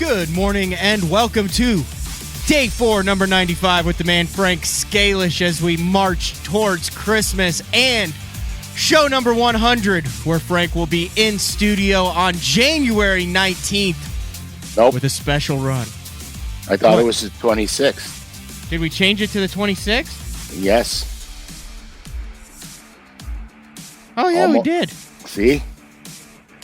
Good morning and welcome to Day 4, number 95 with the man Frank Scalish as we march towards Christmas and show number 100 where Frank will be in studio on January 19th with a special run. I thought it was the 26th. Did we change it to the 26th? Yes. Oh, yeah, we did. See?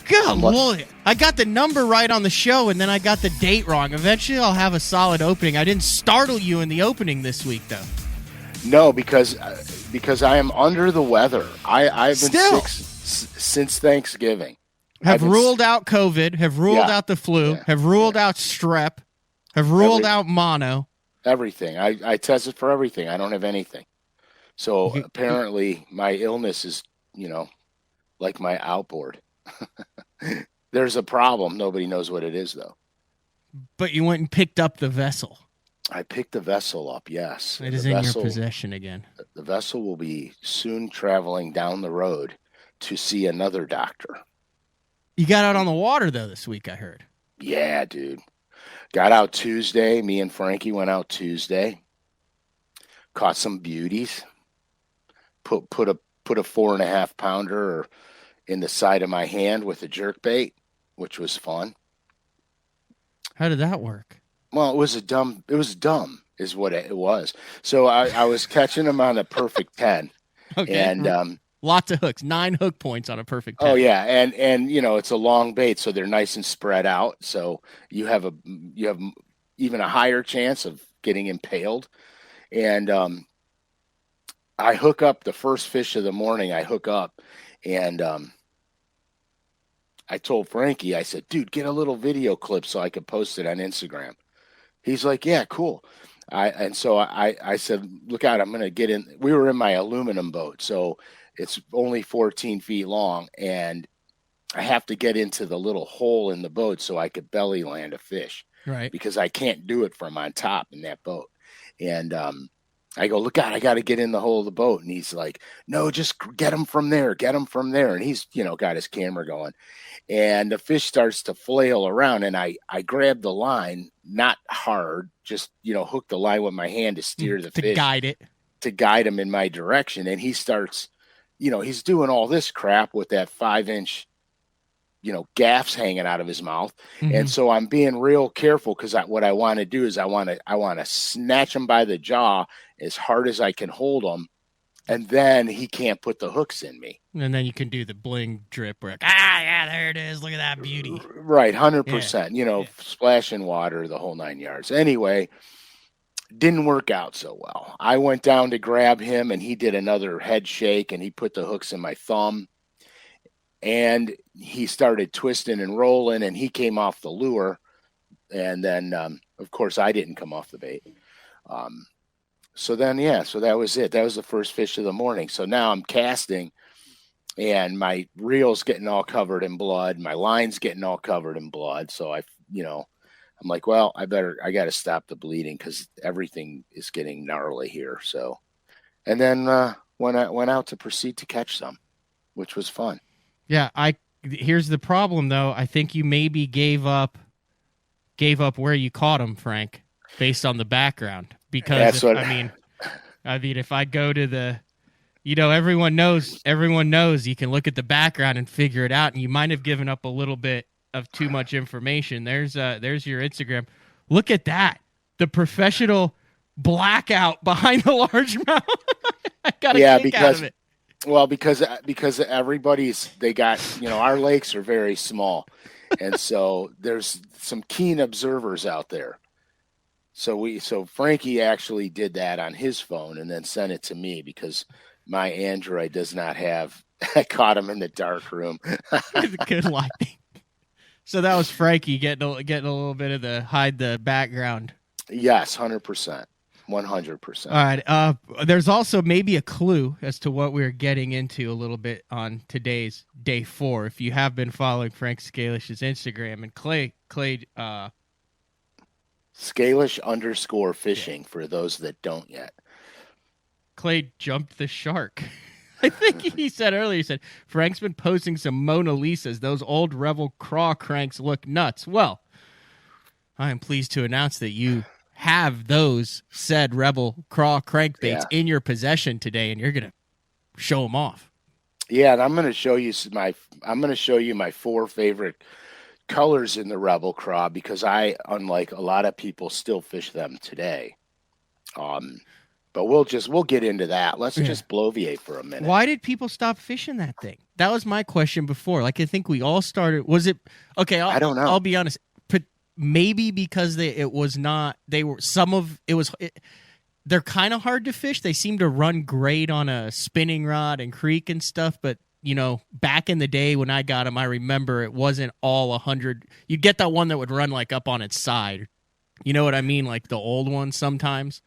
God, Lord. I got the number right on the show, and then I got the date wrong. Eventually, I'll have a solid opening. I didn't startle you in the opening this week, though. No, because I am under the weather. I've been sick since Thanksgiving. Have ruled out COVID, have ruled out the flu, have ruled out strep, have ruled out mono. Everything. I tested for everything. I don't have anything. So apparently my illness is, like my outboard. There's a problem. Nobody knows what it is, though. But you went and picked up the vessel. I picked the vessel up, yes. It is in your possession again. The vessel will be soon traveling down the road to see another doctor. You got out on the water, though, this week, I heard. Yeah, dude. Got out Tuesday. Me and Frankie went out Tuesday. Caught some beauties. Put a 4.5 pounder in the side of my hand with a jerkbait, which was fun. How did that work? Well, it was dumb is what it was. So I was catching them on a perfect 10. Okay. And lots of hooks, 9 hook points on a perfect 10. Oh yeah, and it's a long bait, so they're nice and spread out. So you have even a higher chance of getting impaled. And I hook up the first fish of the morning. I hook up, and I told Frankie, I said, dude, get a little video clip so I could post it on Instagram. He's like, yeah, cool. So I said, look out, I'm going to get in. We were in my aluminum boat, so it's only 14 feet long, and I have to get into the little hole in the boat so I could belly land a fish. Right. Because I can't do it from on top in that boat. And I go, look out, I got to get in the hole of the boat. And he's like, no, just get him from there. And he's, got his camera going. And the fish starts to flail around. And I grab the line, not hard, just, hook the line with my hand to steer the fish. To guide him in my direction. And he starts, he's doing all this crap with that 5-inch, gaffs hanging out of his mouth. Mm-hmm. And so I'm being real careful because what I want to do is I want to snatch him by the jaw as hard as I can hold him. And then he can't put the hooks in me. And then you can do the bling drip where, yeah, there it is. Look at that beauty. Right. 100%, splashing water, the whole 9 yards. Anyway, didn't work out so well. I went down to grab him and he did another head shake and he put the hooks in my thumb. And he started twisting and rolling, and he came off the lure. And then, of course, I didn't come off the bait. So that was it. That was the first fish of the morning. So now I'm casting, and my reel's getting all covered in blood. My line's getting all covered in blood. So I'm like, well, I got to stop the bleeding because everything is getting gnarly here. So, and then went out to proceed to catch some, which was fun. Yeah, here's the problem though. I think you maybe gave up where you caught him, Frank, based on the background. Because if I go to the, everyone knows you can look at the background and figure it out, and you might have given up a little bit of too much information. There's your Instagram. Look at that, the professional blackout behind the largemouth. I got a kick out of it. Well, because they got, our lakes are very small. And so there's some keen observers out there. So Frankie actually did that on his phone and then sent it to me because my Android does not have, I caught him in the dark room. Good lighting. So that was Frankie getting a little bit of the hide the background. Yes, 100%. 100%. All right. There's also maybe a clue as to what we're getting into a little bit on today's Day 4. If you have been following Frank Scalish's Instagram and Clay Scalish_fishing for those that don't yet. Clay jumped the shark. I think he said earlier, Frank's been posting some Mona Lisas. Those old Rebel craw cranks look nuts. Well, I am pleased to announce that you have those said Rebel Craw crankbaits in your possession today, and you're going to show them off. Yeah, and I'm going to show you my 4 favorite colors in the Rebel Craw, because I, unlike a lot of people, still fish them today. But we'll get into that. Let's just bloviate for a minute. Why did people stop fishing that thing? That was my question before. Like, I think we all started. Was it okay? I don't know. I'll be honest. Maybe because they're kind of hard to fish. They seem to run great on a spinning rod and creek and stuff. But back in the day when I got them, I remember it wasn't all 100. You'd get that one that would run like up on its side. You know what I mean? Like the old ones sometimes.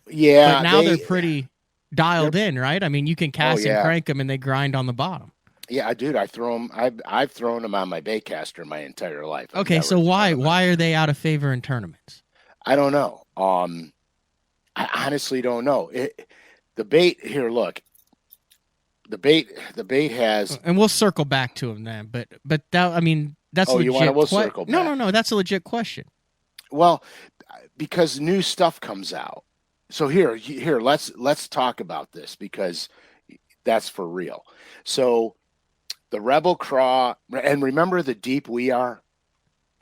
Yeah, but now they're pretty dialed in, right? I mean, you can cast and crank them, and they grind on the bottom. Yeah, dude, I throw them. I've thrown them on my baitcaster my entire life. Okay, so why are they out of favor in tournaments? I don't know. I honestly don't know. The bait here. Look, the bait has, and we'll circle back to them then. But that, I mean, that's legit. You want to? We'll circle back. No. That's a legit question. Well, because new stuff comes out. So here, let's talk about this, because that's for real. So the Rebel Craw, and remember the Deep Wee are?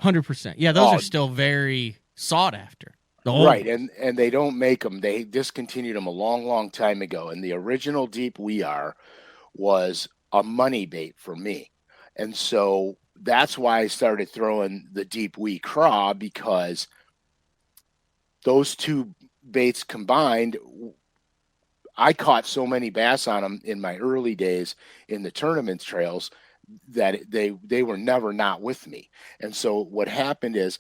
100%. Yeah, those are still very sought after. Right, and they don't make them. They discontinued them a long, long time ago. And the original Deep Wee are was a money bait for me. And so that's why I started throwing the Deep Wee Craw, because those two baits combined, I caught so many bass on them in my early days in the tournament trails that they were never not with me. And so what happened is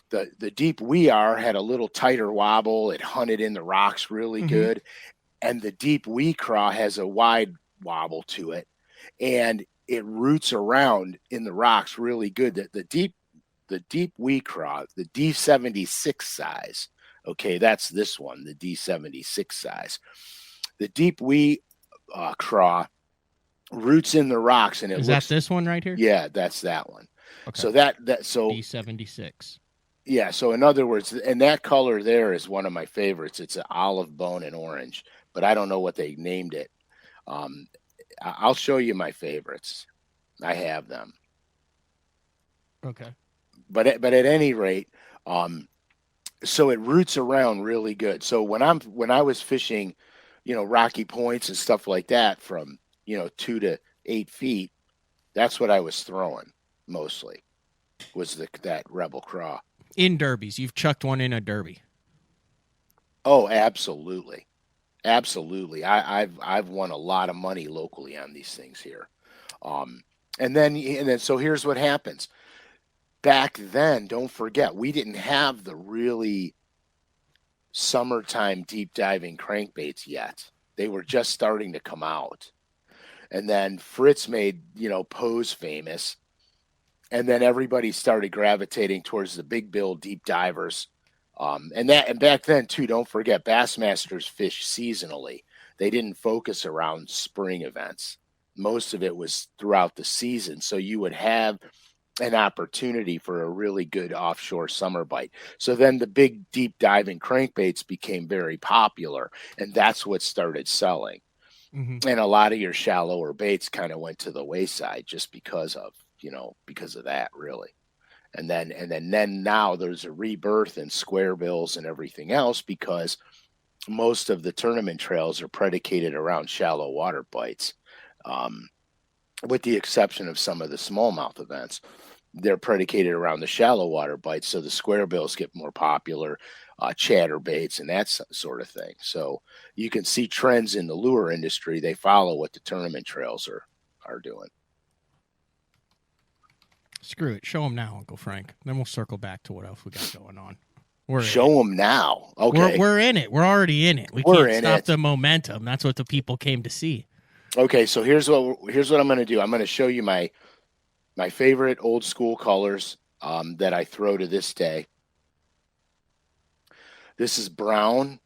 the Deep Wee are had a little tighter wobble. It hunted in the rocks really good. And the Deep Wee Craw has a wide wobble to it, and it roots around in the rocks really good. The Deep Wee Craw, the D76 size. Okay, that's this one, the D76 size. The Deep Wee Craw roots in the rocks, and is that this one right here? Yeah, that's that one. Okay. So so D76. Yeah, so in other words, and that color there is one of my favorites. It's an olive bone and orange, but I don't know what they named it. I'll show you my favorites. I have them. Okay. But at any rate, so it roots around really good. So when I was fishing, Rocky Points and stuff like that from 2 to 8 feet, that's what I was throwing mostly, was that Rebel Craw. In derbies, you've chucked one in a derby. Oh, absolutely, absolutely. I've won a lot of money locally on these things here, and then so here's what happens. Back then, don't forget, we didn't have the really summertime deep diving crankbaits yet. They were just starting to come out. And then Fritz made, Pose famous. And then everybody started gravitating towards the big bill deep divers. And back then too, don't forget, Bassmasters fish seasonally. They didn't focus around spring events. Most of it was throughout the season. So you would have an opportunity for a really good offshore summer bite. So then the big deep diving crankbaits became very popular, and that's what started selling. And a lot of your shallower baits kind of went to the wayside just because of that, really. And then now there's a rebirth in square bills and everything else, because most of the tournament trails are predicated around shallow water bites. With the exception of some of the smallmouth events, they're predicated around the shallow water bites. So the square bills get more popular, chatter baits and that sort of thing. So you can see trends in the lure industry. They follow what the tournament trails are doing. Screw it. Show them now, Uncle Frank. Then we'll circle back to what else we got going on. Show them now. Okay. We're in it. We're already in it. We can't stop the momentum. That's what the people came to see. Okay, so here's what I'm going to do. I'm going to show you my favorite old school colors that I throw to this day. This is brown,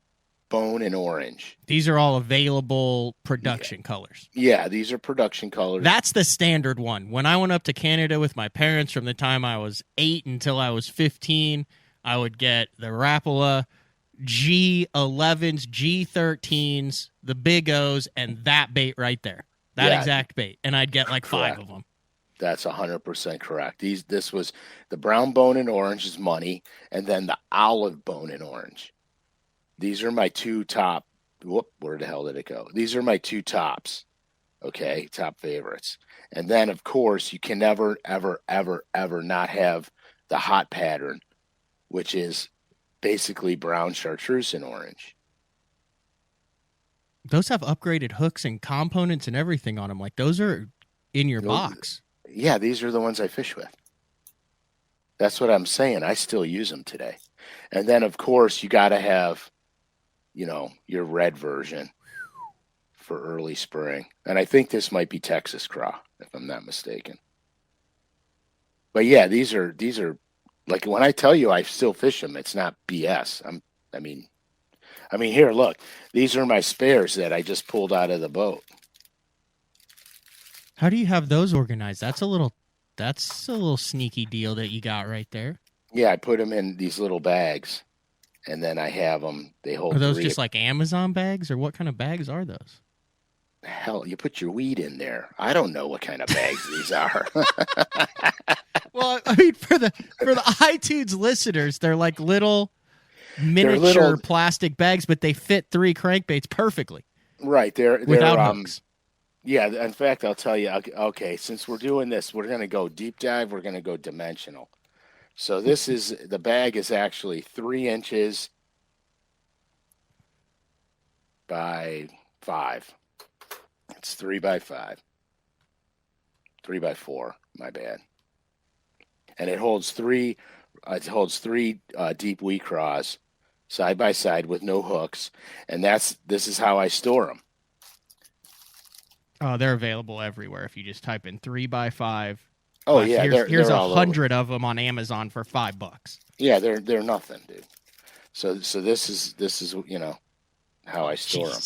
bone, and orange. These are all available production colors. Yeah, these are production colors. That's the standard one. When I went up to Canada with my parents from the time I was 8 until I was 15, I would get the Rapala, G11s, G13s, the Big O's, and that bait right there. That exact bait. And I'd get like correct. 5 of them. That's 100% correct. This was the brown bone and orange is money, and then the olive bone and orange. These are my 2 top. Whoop, where the hell did it go? These are my 2 tops. Okay, top favorites. And then, of course, you can never, ever, ever, ever not have the hot pattern, which is basically brown chartreuse and orange. Those have upgraded hooks and components and everything on them. Like, those are in your box. Yeah, these are the ones I fish with. That's what I'm saying. I still use them today. And then, of course, you got to have, your red version for early spring. And I think this might be Texas craw, if I'm not mistaken. But yeah, these are like, when I tell you I still fish them, it's not BS. I mean, here, look, these are my spares that I just pulled out of the boat. How do you have those organized? That's a little sneaky deal that you got right there. Yeah, I put them in these little bags, and then I have them. They hold. Are those just like Amazon bags, or what kind of bags are those? Hell, you put your weed in there. I don't know what kind of bags these are. Well, I mean, for the iTunes listeners, they're like little miniature plastic bags, but they fit 3 crankbaits perfectly. Right, they're without hooks. Yeah, in fact, I'll tell you. Okay, since we're doing this, we're going to go deep dive. We're going to go dimensional. So the bag is actually 3 inches by 5. It's 3 by 5. 3 by 4. My bad. And it holds 3. It holds 3 deep wee craws side by side with no hooks, and this is how I store them. Oh, they're available everywhere if you just type in 3 by 5. Oh yeah, here's 100 of them on Amazon for $5. Yeah, they're nothing, dude. So this is how I store them.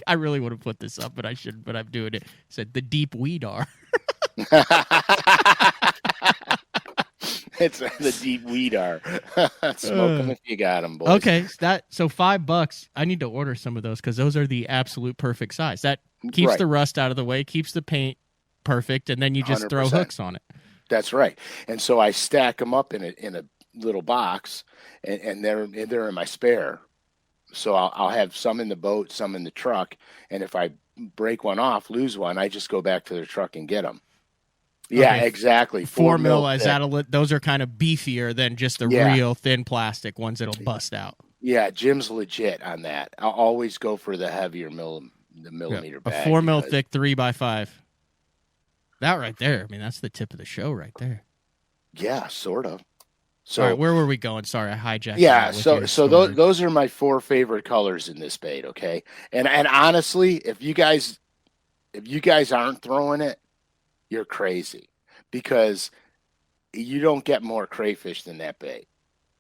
I really would have put this up, but I shouldn't. But I'm doing it. It said the deep weedar. It's the deep weedar. Smoke them if you got them, boys. Okay, so $5. I need to order some of those because those are the absolute perfect size. That keeps the rust out of the way, keeps the paint perfect, and then you just 100%. Throw hooks on it. That's right. And so I stack them up in a little box, and they're in my spare. So I'll have some in the boat, some in the truck, and if I break one off, lose one, I just go back to the truck and get them. Yeah, okay. Exactly. 4 mil is those are kind of beefier than just the real thin plastic ones that'll bust out. Yeah, Jim's legit on that. I'll always go for the heavier millimeter bag. A 4 mil thick 3 by 5. That right there, I mean, that's the tip of the show right there. Yeah, sort of. So, all right, where were we going? Sorry, I hijacked. Yeah, so those are my 4 favorite colors in this bait. Okay, and honestly, if you guys aren't throwing it, you're crazy, because you don't get more crayfish than that bait,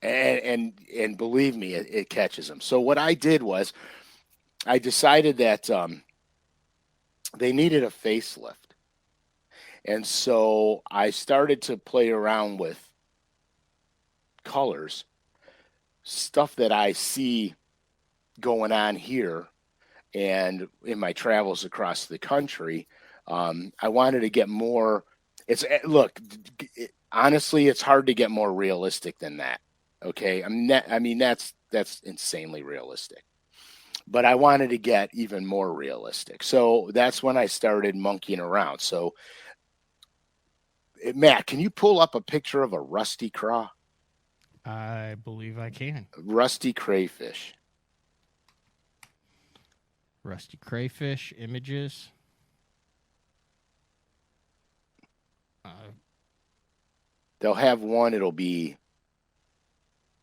and believe me, it catches them. So what I did was, I decided that they needed a facelift, and so I started to play around with colors, stuff that I see going on here and in my travels across the country. I wanted to get more. Honestly, it's hard to get more realistic than that. Okay, I mean that's insanely realistic, but I wanted to get even more realistic. So that's when I started monkeying around. So, Matt, can you pull up a picture of a rusty craw? I believe I can. Rusty crayfish. Rusty crayfish images. They'll have one. It'll be.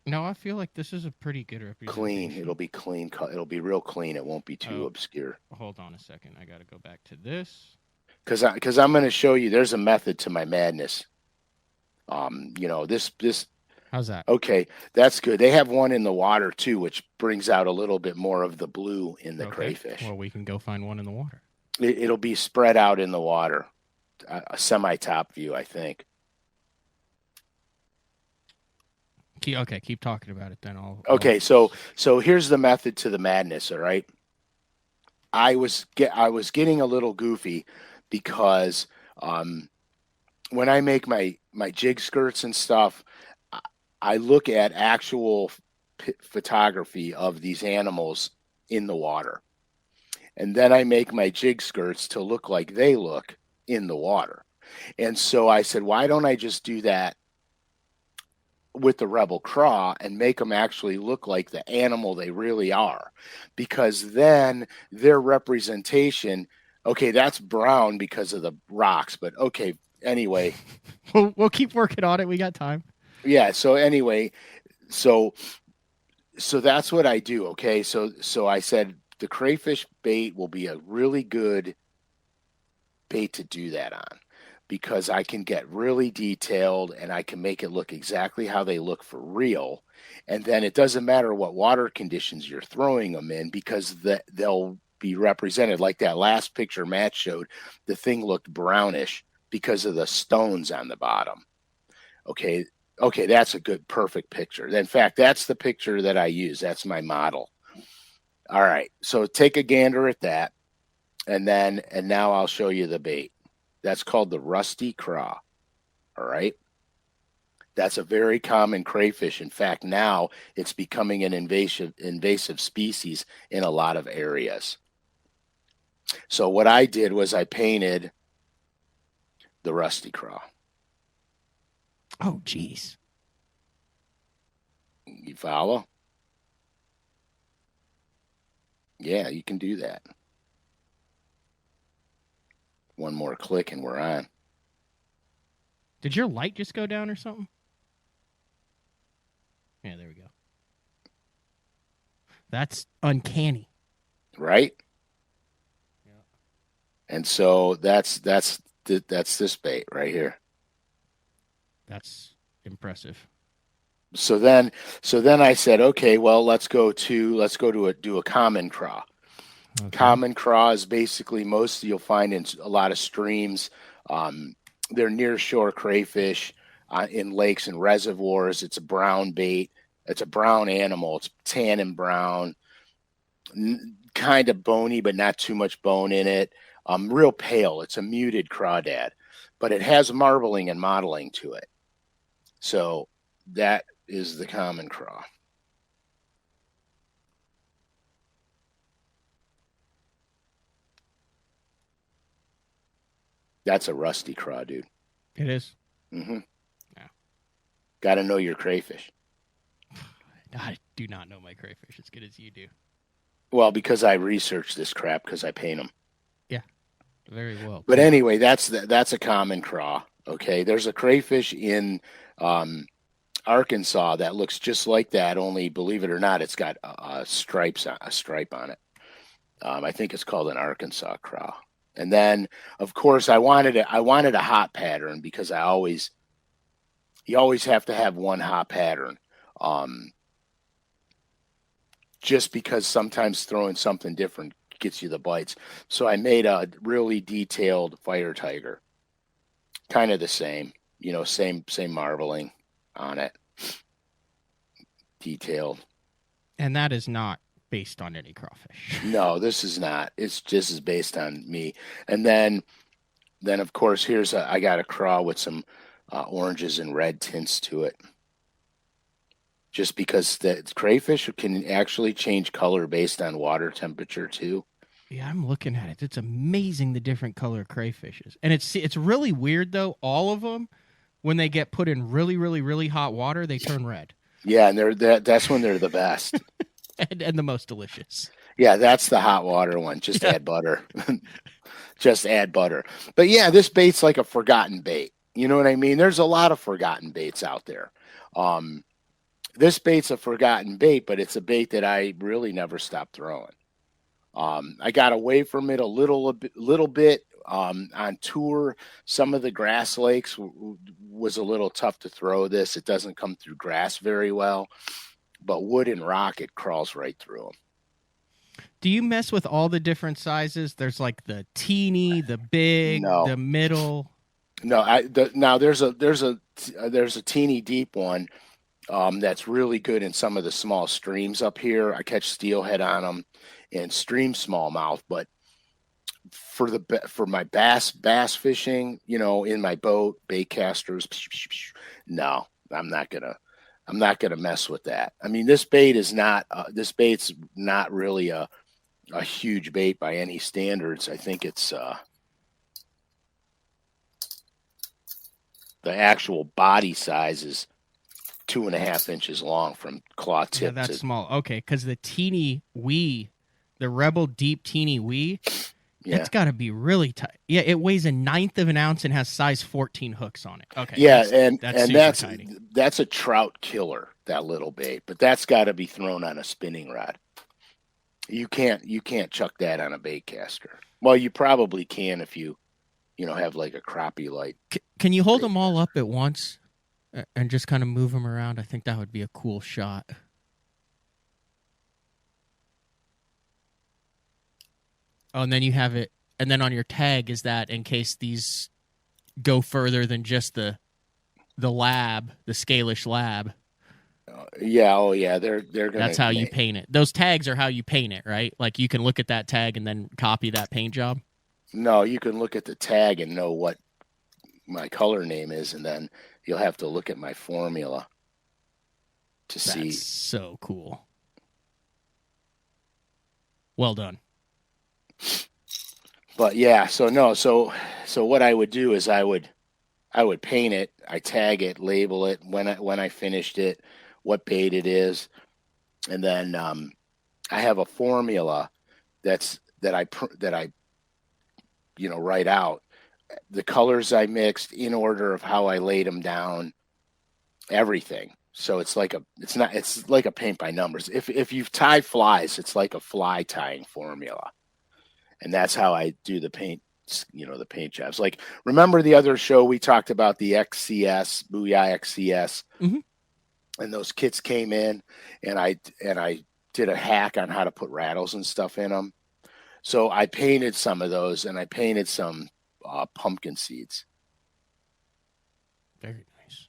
No, I feel like this is a pretty good representation. Clean. It'll be clean. It'll be real clean. It won't be too obscure. Hold on a second. I got to go back to this. Because I'm going to show you. There's a method to my madness. This. How's that? Okay, that's good. They have one in the water too, which brings out a little bit more of the blue in the crayfish. Well, we can go find one in the water. It'll be spread out in the water, a semi-top view, I think. Okay, keep talking about it then. Okay, so here's the method to the madness. All right, I was getting a little goofy because when I make my jig skirts and stuff, I look at actual photography of these animals in the water, and then I make my jig skirts to look like they look in the water. And so I said, why don't I just do that with the Rebel Craw and make them actually look like the animal they really are? Because then their representation, okay, that's brown because of the rocks, but okay, anyway. We'll keep working on it. We got time. Yeah, so anyway, so that's what I do, okay? So I said the crayfish bait will be a really good bait to do that on, because I can get really detailed and I can make it look exactly how they look for real. And then it doesn't matter what water conditions you're throwing them in, because they'll be represented. Like that last picture Matt showed, the thing looked brownish because of the stones on the bottom. Okay, that's a good, perfect picture. In fact, that's the picture that I use. That's my model. All right, so take a gander at that, and now I'll show you the bait. That's called the rusty craw. All right. That's a very common crayfish. In fact, now it's becoming an invasive species in a lot of areas. So what I did was I painted the rusty craw. Oh, geez. You follow? Yeah, you can do that. One more click and we're on. Did your light just go down or something? Yeah, there we go. That's uncanny. Right? Yeah. And so that's this bait right here. That's impressive. So then I said, okay, well, let's do a common craw. Okay. Common craw is basically you'll find in a lot of streams. They're near shore crayfish in lakes and reservoirs. It's a brown bait. It's a brown animal. It's tan and brown, kind of bony, but not too much bone in it. Real pale. It's a muted crawdad, but it has marbling and mottling to it. So that is the common craw. That's a rusty craw, dude. It is. Mm-hmm. Yeah. Got to know your crayfish. I do not know my crayfish as good as you do. Well, because I researched this crap, because I paint them. Yeah, very well. But anyway, that's a common craw. Okay, there's a crayfish in Arkansas that looks just like that. Only, believe it or not, it's got a stripe on it. I think it's called an Arkansas craw. And then, of course, I wanted a hot pattern, because you always have to have one hot pattern. Just because sometimes throwing something different gets you the bites. So I made a really detailed fire tiger. Kind of the same, same marbling on it. Detailed. And that is not based on any crawfish. No, this is not. It's just is based on me. And then of course, I got a craw with some oranges and red tints to it. Just because the crayfish can actually change color based on water temperature too. Yeah, I'm looking at it. It's amazing the different color crayfishes. And it's really weird though. All of them, when they get put in really, really, really hot water, they turn red. Yeah, and that's when they're the best. and the most delicious. Yeah, that's the hot water one. Just add butter. Just add butter. But yeah, this bait's like a forgotten bait. You know what I mean? There's a lot of forgotten baits out there. This bait's a forgotten bait, but it's a bait that I really never stopped throwing. I got away from it a little bit on tour. Some of the grass lakes was a little tough to throw this. It doesn't come through grass very well, but wood and rock, it crawls right through them. Do you mess with all the different sizes? There's like the teeny, the big, the middle. No, now there's a teeny deep one. That's really good in some of the small streams up here. I catch steelhead on them and stream smallmouth, but for my bass fishing, in my boat, bait casters, no, I'm not gonna mess with that. I mean, this bait's not really a huge bait by any standards. I think it's the actual body size is 2.5 inches long from claw tip. Yeah, that's small. Okay, because the Rebel Deep Teeny Wee, it's got to be really tight. Yeah, it weighs 1/9 of an ounce and has size 14 hooks on it. Okay. Yeah, that's a trout killer, that little bait, but that's got to be thrown on a spinning rod. You can't chuck that on a bait caster. Well, you probably can if you have like a crappie light. Can you hold them all up at once and just kind of move them around? I think that would be a cool shot. Oh, and then you have it, and then on your tag is that in case these go further than just the lab, the Scalish lab. Yeah, oh yeah, they're gonna. That's how you paint it. Those tags are how you paint it, right? Like you can look at that tag and then copy that paint job. No, you can look at the tag and know what my color name is, and then you'll have to look at my formula to see. That's so cool. Well done. But yeah, so what I would do is I would paint it, I tag it, label it when I finished it, what bait it is, and then I have a formula that I write out the colors I mixed in order of how I laid them down, everything. So it's like a paint by numbers. If you tie flies, it's like a fly tying formula. And that's how I do the paint, the paint jobs. Like, remember the other show we talked about the XCS, Booyah XCS, and those kits came in, and I did a hack on how to put rattles and stuff in them. So I painted some of those, and I painted some pumpkin seeds. Very nice.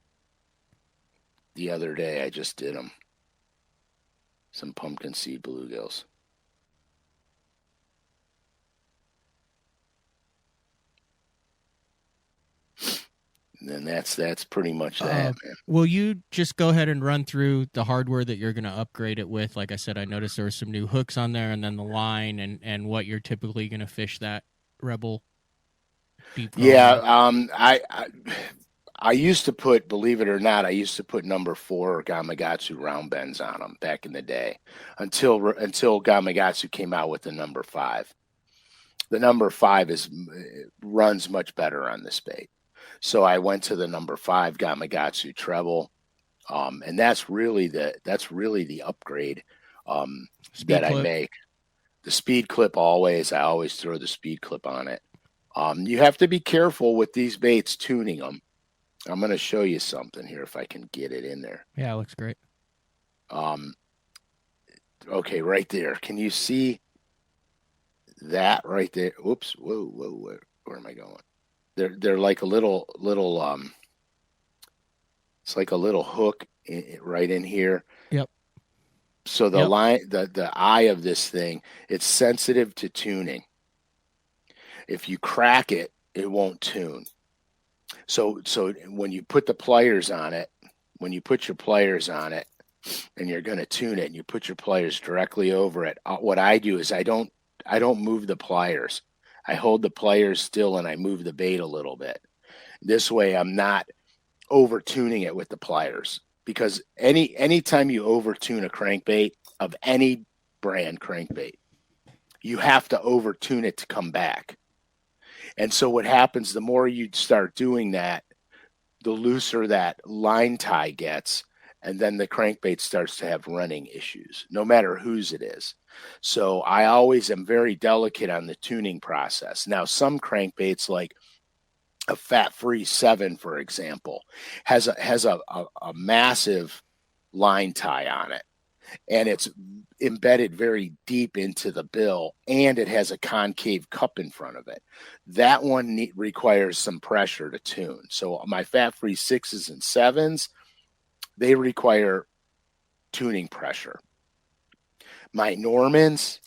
The other day, I just did them. Some pumpkin seed bluegills. And that's pretty much that, man. Will you just go ahead and run through the hardware that you're going to upgrade it with? Like I said, I noticed there were some new hooks on there, and then the line, and what you're typically going to fish that Rebel Deep. Yeah, I used to put, believe it or not, number 4 Gamakatsu round bends on them back in the day, until Gamakatsu came out with the number 5. The number 5 runs much better on this bait. So I went to the number 5 Gamakatsu treble, and that's really the upgrade that I make. The speed clip I always throw the speed clip on it. You have to be careful with these baits tuning them. I'm going to show you something here if I can get it in there. Yeah, it looks great. Okay, right there. Can you see that right there? Oops. Whoa. Where am I going? They're like a little it's like a little hook right in here. Yep. So the line, the eye of this thing, it's sensitive to tuning. If you crack it, it won't tune. So when you put the pliers on it, and you're going to tune it, and you put your pliers directly over it, what I do is I don't move the pliers. I hold the pliers still and I move the bait a little bit. This way I'm not over tuning it with the pliers, because anytime you over tune a crankbait of any brand crankbait, you have to over tune it to come back. And so what happens, the more you start doing that, the looser that line tie gets, and then the crankbait starts to have running issues, no matter whose it is. So I always am very delicate on the tuning process. Now, some crankbaits, like a fat-free 7, for example, has a massive line tie on it, and it's embedded very deep into the bill, and it has a concave cup in front of it. That one requires some pressure to tune. So my fat-free 6s and 7s, they require tuning pressure. My Normans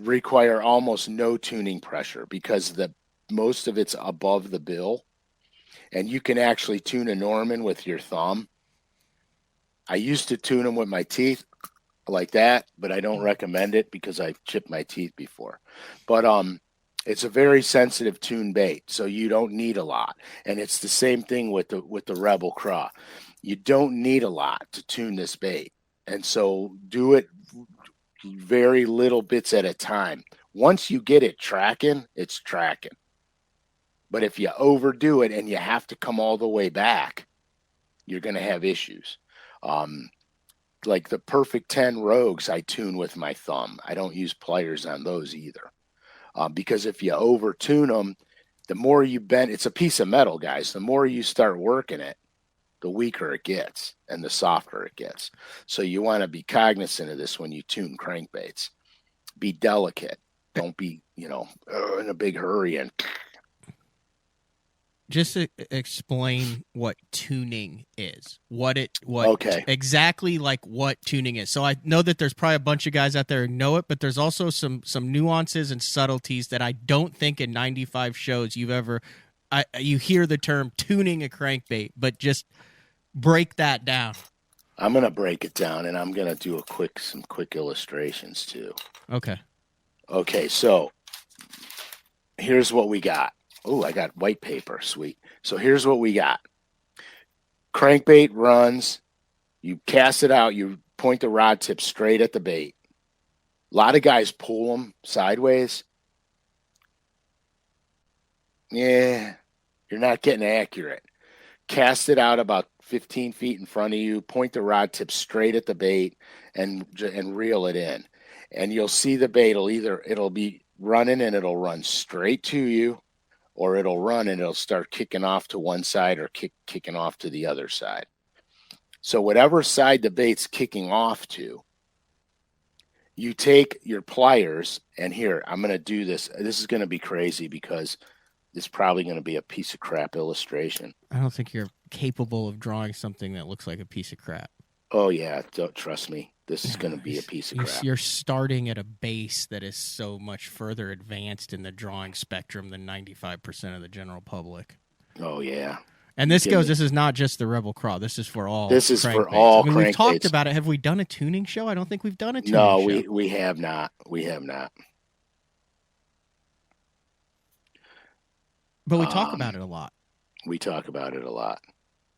require almost no tuning pressure because most of it's above the bill, and you can actually tune a Norman with your thumb. I used to tune them with my teeth like that, but I don't recommend it because I've chipped my teeth before. But it's a very sensitive tune bait, so you don't need a lot. And it's the same thing with the Rebel Craw. You don't need a lot to tune this bait, and so do it very little bits at a time. Once you get it tracking, it's tracking. But if you overdo it and you have to come all the way back, you're going to have issues. Like the Perfect 10 Rogues, I tune with my thumb. I don't use pliers on those either. Because if you over tune them, the more you bend, it's a piece of metal, guys. The more you start working it, the weaker it gets and the softer it gets. So you want to be cognizant of this when you tune crankbaits. Be delicate. Don't be, in a big hurry and. Just to explain what tuning is, exactly like what tuning is. So I know that there's probably a bunch of guys out there who know it, but there's also some nuances and subtleties that I don't think in 95 shows you hear the term tuning a crankbait, but just break that down. I'm going to break it down, and I'm going to do some quick illustrations too. Okay, so here's what we got. Oh, I got white paper. Sweet. So here's what we got. Crankbait runs. You cast it out. You point the rod tip straight at the bait. A lot of guys pull them sideways. Yeah, you're not getting accurate. Cast it out about 15 feet in front of you. Point the rod tip straight at the bait and reel it in. And you'll see the bait. It'll be running and it'll run straight to you, or it'll run and it'll start kicking off to one side or kicking off to the other side. So whatever side the bait's kicking off to, you take your pliers, and here, I'm going to do this. This is going to be crazy because it's probably going to be a piece of crap illustration. I don't think you're capable of drawing something that looks like a piece of crap. Oh, yeah. Don't trust me. This is going to be a piece of crap. You're starting at a base that is so much further advanced in the drawing spectrum than 95% of the general public. Oh, yeah. And this is not just the Rebel Craw. This is for all. This is for all crankbaits. We've talked about it. Have we done a tuning show? I don't think we've done a tuning show. No, we have not. We have not. But we talk about it a lot. We talk about it a lot.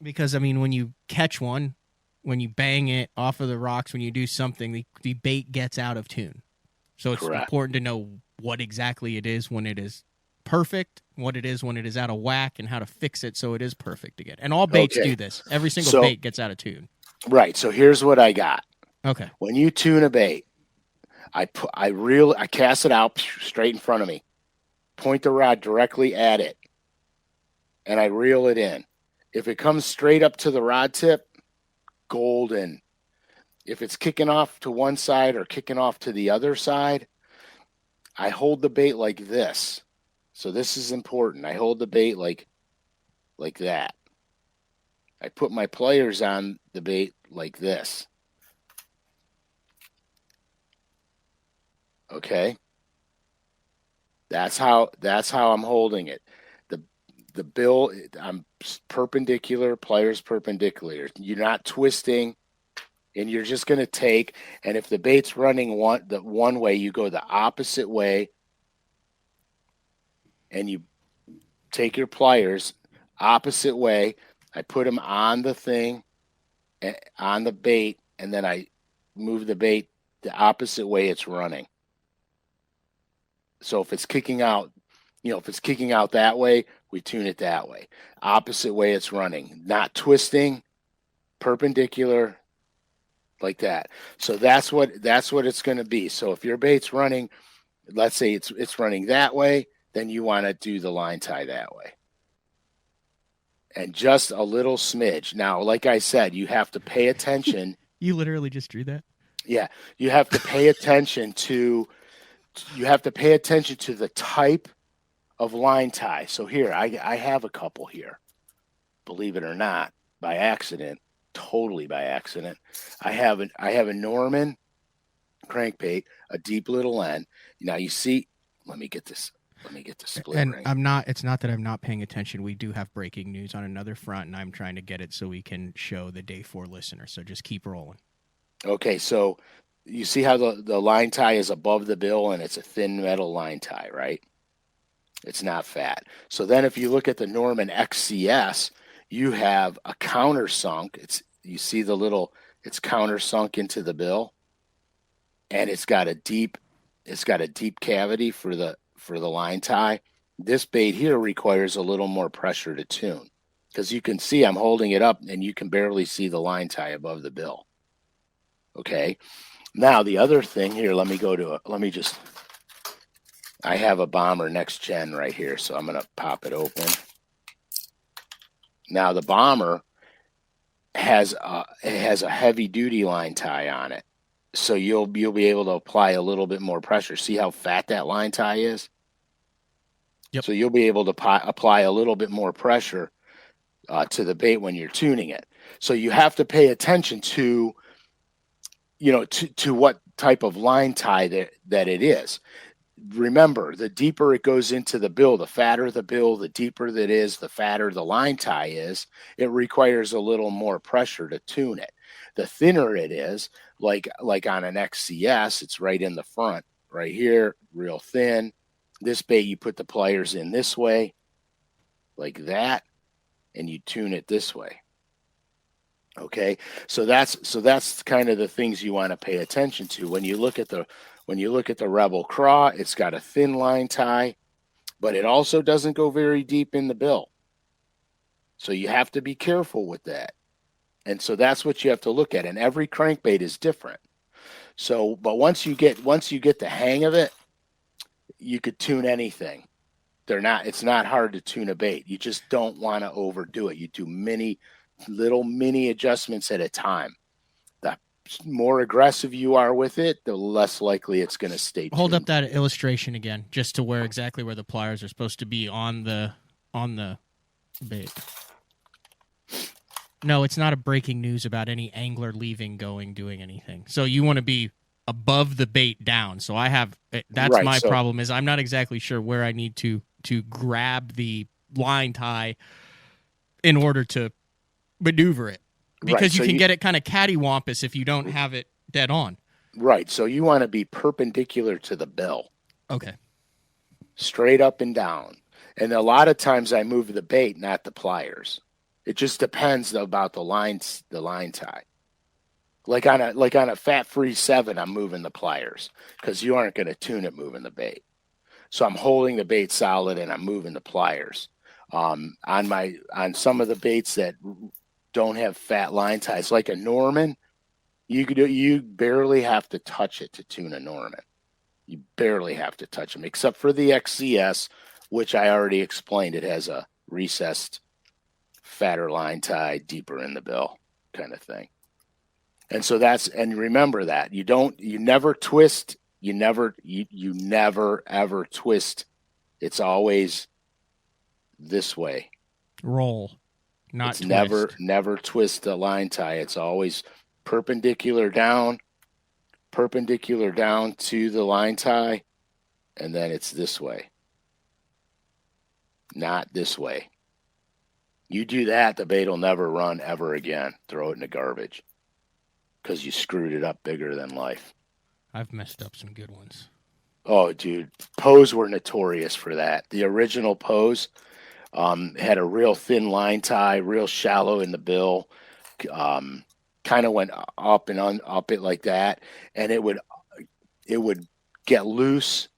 Because, when you catch one, when you bang it off of the rocks, when you do something, the bait gets out of tune. So it's important to know what exactly it is when it is perfect, what it is when it is out of whack, and how to fix it so it is perfect again. And all baits do this. Every single bait gets out of tune. Right. So here's what I got. Okay. When you tune a bait, I cast it out straight in front of me, point the rod directly at it, and I reel it in. If it comes straight up to the rod tip, golden. If it's kicking off to one side or kicking off to the other side, I hold the bait like this. So this is important. I hold the bait like that. I put my pliers on the bait like this. Okay? That's how I'm holding it. The bill, I'm perpendicular, pliers perpendicular. You're not twisting, and you're just going to take, and if the bait's running one way, you go the opposite way, and you take your pliers opposite way. I put them on the thing, on the bait, and then I move the bait the opposite way it's running. So if it's kicking out, if it's kicking out that way, we tune it that way. Opposite way it's running, not twisting, perpendicular, like that. So that's what it's going to be. So if your bait's running, let's say it's running that way, then you want to do the line tie that way. And just a little smidge. Now, like I said, you have to pay attention. You literally just drew that? Yeah. You have to pay attention to the type of line tie. So here, I have a couple here, believe it or not, by accident. totally by accident. I have a Norman crankbait, a deep little end. Now you see, let me get this split and ring. It's not that I'm not paying attention. We do have breaking news on another front, and I'm trying to get it so we can show the day 4 listener. So just keep rolling. Okay, so you see how the line tie is above the bill, and it's a thin metal line tie, right? It's not fat. So then if you look at the Norman XCS, you have a countersunk. You see it's countersunk into the bill, and it's got a deep cavity for the line tie. This bait here requires a little more pressure to tune, because you can see I'm holding it up and you can barely see the line tie above the bill. Okay. Now the other thing here, I have a Bomber Next Gen right here, so I'm going to pop it open. Now the Bomber has a heavy duty line tie on it, so you'll be able to apply a little bit more pressure. See how fat that line tie is? Yep. So you'll be able to apply a little bit more pressure to the bait when you're tuning it. So you have to pay attention to what type of line tie that it is. Remember, the deeper it goes into the bill, the fatter the bill, the deeper that is, the fatter the line tie is. It requires a little more pressure to tune it. The thinner it is, like on an XCS, it's right in the front, right here, real thin. This bait, you put the pliers in this way, like that, and you tune it this way. Okay, so that's kind of the things you want to pay attention to when you look at the Rebel Craw. It's got a thin line tie, but it also doesn't go very deep in the bill. So you have to be careful with that. And so that's what you have to look at. And every crankbait is different. So, but once you get the hang of it, you could tune anything. It's not hard to tune a bait. You just don't want to overdo it. You do little mini adjustments at a time. The more aggressive you are with it, the less likely it's going to stay tuned. Hold up that illustration again, just to exactly where the pliers are supposed to be on the bait. No, it's not a breaking news about any angler leaving, doing anything. So you want to be above the bait down. So that's right, my problem is I'm not exactly sure where I need to grab the line tie in order to maneuver it, because you can get it kind of cattywampus if you don't have it dead on. Right. So you want to be perpendicular to the bill. Okay. Straight up and down. And a lot of times I move the bait, not the pliers. It just depends about the line tie. Like on a fat-free 7, I'm moving the pliers because you aren't going to tune it moving the bait. So I'm holding the bait solid and I'm moving the pliers. On some of the baits that don't have fat line ties, like a Norman, you barely have to touch it to tune a Norman. You barely have to touch them, except for the XCS, which I already explained. It has a recessed, fatter line tie, deeper in the bill kind of thing. And so and remember that you never twist. You never ever twist. It's always this way. Roll, not it's twist. Never twist the line tie. It's always perpendicular down to the line tie, and then it's this way, not this way. You do that, the bait will never run ever again. Throw it in the garbage because you screwed it up bigger than life. I've messed up some good ones. Oh, dude, Poes were notorious for that. The original Poes had a real thin line tie, real shallow in the bill, kind of went up and up it like that, and it would get loose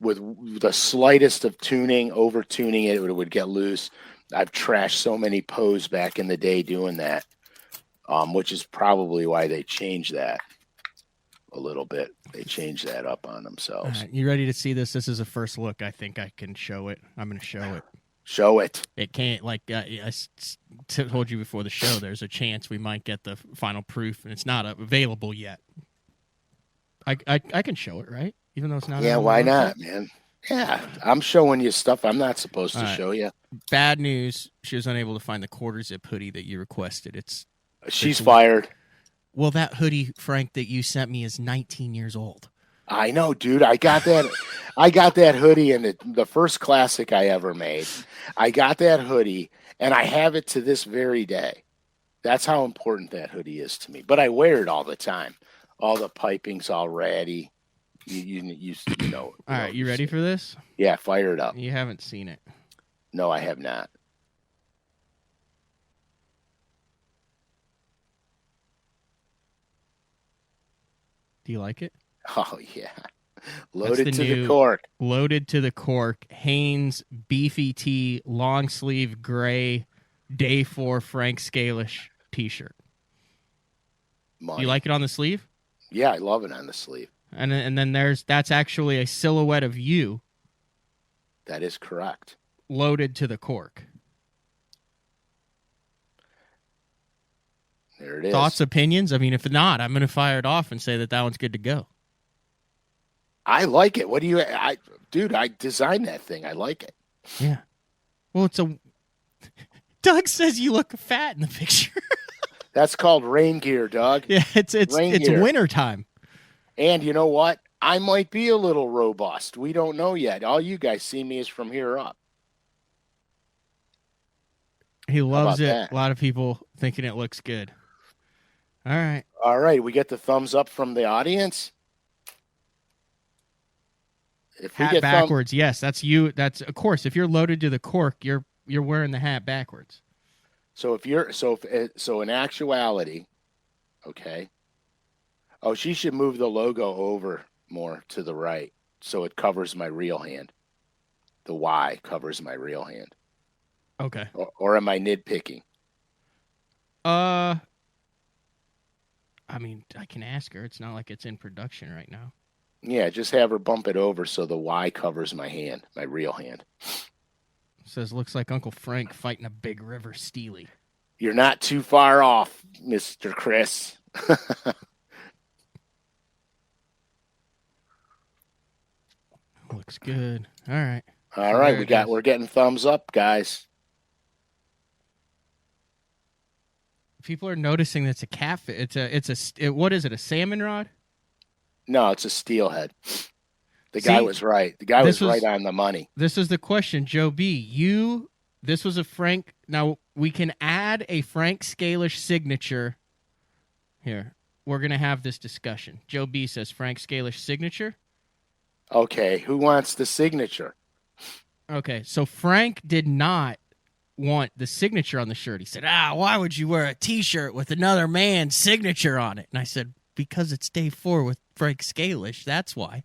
with the slightest of tuning, over tuning it would get loose. I've trashed so many Poes back in the day doing that, which is probably why they changed that a little bit. They changed that up on themselves. Right, you ready to see this? This is a first look. I think I can show it. I'm going to show it. Show it. It can't, like I told you before the show, there's a chance we might get the final proof, and it's not available yet. I can show it, right? Even though it's not. Yeah, why not, man? Yeah, I'm showing you stuff I'm not supposed to show you. Bad news. She was unable to find the quarter zip hoodie that you requested. She's fired. Well, that hoodie, Frank, that you sent me is 19 years old. I know, dude. I got that. I got that hoodie in the first classic I ever made. I got that hoodie, and I have it to this very day. That's how important that hoodie is to me. But I wear it all the time. All the piping's all ratty. You know. All right, you ready for this? Yeah, fire it up. You haven't seen it. No, I have not. Do you like it? Oh, yeah. Loaded to the cork. Loaded to the cork. Hanes beefy tee, long sleeve gray, day 4 Frank Scalish t-shirt. Do you like it on the sleeve? Yeah, I love it on the sleeve. And then that's actually a silhouette of you. That is correct. Loaded to the cork. There it is. Thoughts, opinions? I mean, if not, I'm going to fire it off and say that one's good to go. I like it. What do you... Dude, I designed that thing. I like it. Yeah. Well, it's a... Doug says you look fat in the picture. That's called rain gear, Doug. Yeah, it's winter time. And you know what? I might be a little robust. We don't know yet. All you guys see me is from here up. He loves it. That? A lot of people thinking it looks good. All right. All right. We get the thumbs up from the audience. If hat backwards, yes, that's you. That's of course. If you're loaded to the cork, you're wearing the hat backwards. So in actuality, okay. Oh, she should move the logo over more to the right so it covers my real hand. The Y covers my real hand. Okay. Or am I nitpicking? I mean, I can ask her. It's not like it's in production right now. Yeah, just have her bump it over so the Y covers my hand, my real hand. Says, looks like Uncle Frank fighting a big river steely. You're not too far off, Mr. Chris. Looks good. All right. All right, we're getting thumbs up, guys. People are noticing that it's a catfish. What is it? A salmon rod? No, it's a steelhead. The guy was right. The guy was right on the money. This is the question, Joe B. This was a Frank. Now we can add a Frank Scalish signature. Here, we're gonna have this discussion. Joe B says Frank Scalish signature. Okay, who wants the signature? Okay, so Frank did not want the signature on the shirt. He said, why would you wear a T-shirt with another man's signature on it? And I said, because it's day 4 with Frank Scalish. That's why.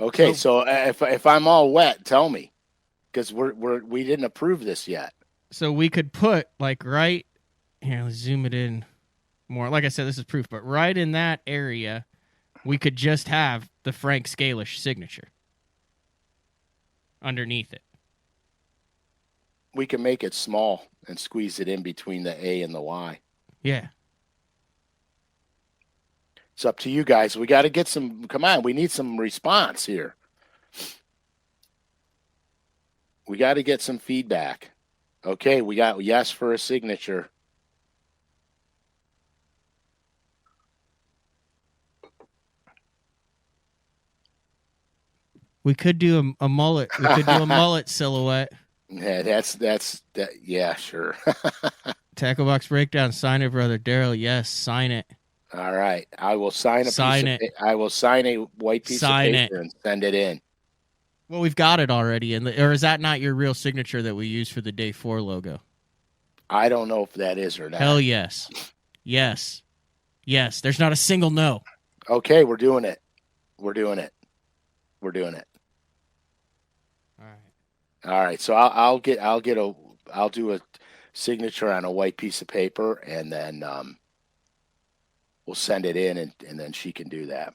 Okay, so if I'm all wet, tell me, because we didn't approve this yet. So we could put right here. Let's zoom it in more. Like I said, this is proof, but right in that area, we could just have the Frank Scalish signature underneath it. We can make it small and squeeze it in between the A and the Y. Yeah. It's up to you guys. We got to get some, come on, we need some response here. We got to get some feedback. Okay, we got yes for a signature. We could do a mullet. We could do a mullet silhouette. Yeah, that. Yeah, sure. Tackle box breakdown. Sign it, brother Daryl. Yes, sign it. All right, I will sign I will sign a white piece of paper and send it in. Well, we've got it already, or is that not your real signature that we use for the Day 4 logo? I don't know if that is or not. Hell yes, yes. There's not a single no. Okay, we're doing it. We're doing it. All right. So I'll do a signature on a white piece of paper, and then we'll send it in, and then she can do that.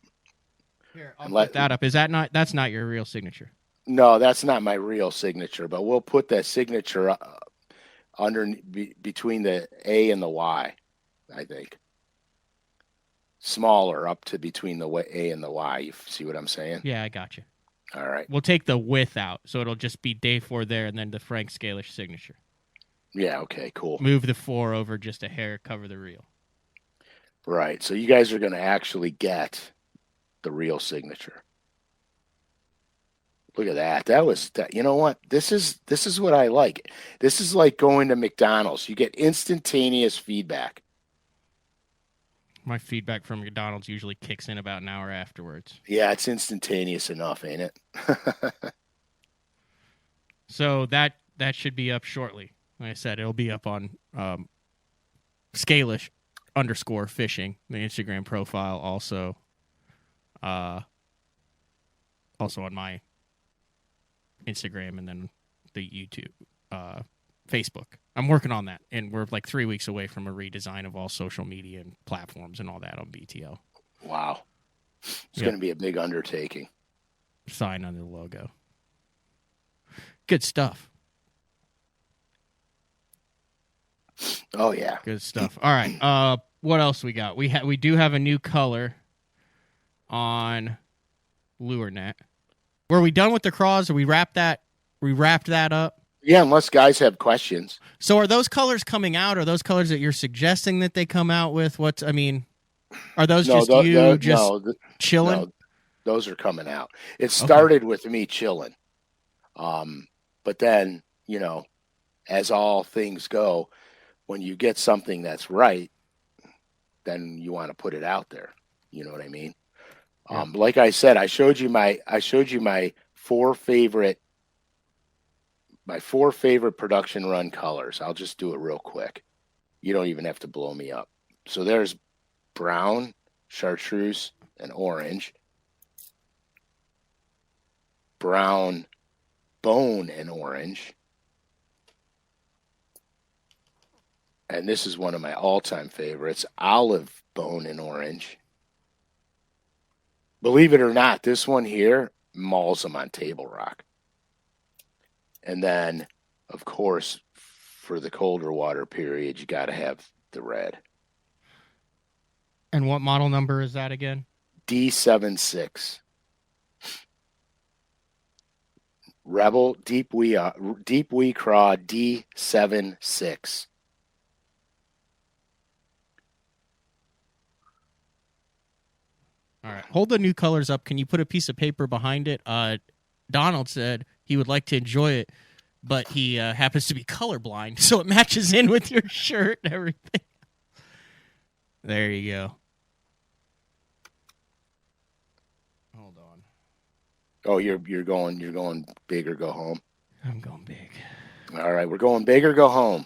Here, I'll put that up. That's not your real signature? No, that's not my real signature, but we'll put that signature between the A and the Y, I think. Smaller up to between the A and the Y. You see what I'm saying? Yeah, I got you. All right. We'll take the width out, so it'll just be Day 4 there, and then the Frank Scalish signature. Yeah, okay, cool. Move the 4 over just a hair, cover the reel. Right. So you guys are going to actually get the real signature. Look at that. That was that. You know what? This is what I like. This is like going to McDonald's. You get instantaneous feedback. My feedback from McDonald's usually kicks in about an hour afterwards. Yeah, it's instantaneous enough, ain't it? So that should be up shortly. Like I said, it'll be up on Scalish_fishing, the Instagram profile, also on my Instagram, and then the YouTube, Facebook. I'm working on that, and we're like 3 weeks away from a redesign of all social media and platforms and all that on BTL. Wow. It's going to be a big undertaking. Sign under the logo. Good stuff. Oh, yeah. Good stuff. All right. What else we got? We do have a new color on LureNet. Were we done with the craws? Or we wrapped that up? Yeah, unless guys have questions. So are those colors coming out? Are those colors that you're suggesting that they come out with? Are those chilling? No, those are coming out. It started with me chilling. But then, as all things go, when you get something that's right, then you want to put it out there. You know what I mean? Yeah. Like I said, I showed you my four favorite production run colors. I'll just do it real quick. You don't even have to blow me up. So there's brown, chartreuse, and orange. Brown, bone, and orange. And this is one of my all-time favorites, olive, bone, and orange. Believe it or not, this one here mauls them on Table Rock. And then, of course, for the colder water period, you got to have the red. And what model number is that again? D76. Rebel Deep Wee Craw D76. All right. Hold the new colors up. Can you put a piece of paper behind it? Donald said he would like to enjoy it, but he happens to be colorblind, so it matches in with your shirt and everything. There you go. Hold on. Oh, you're going big or go home? I'm going big. All right, we're going big or go home.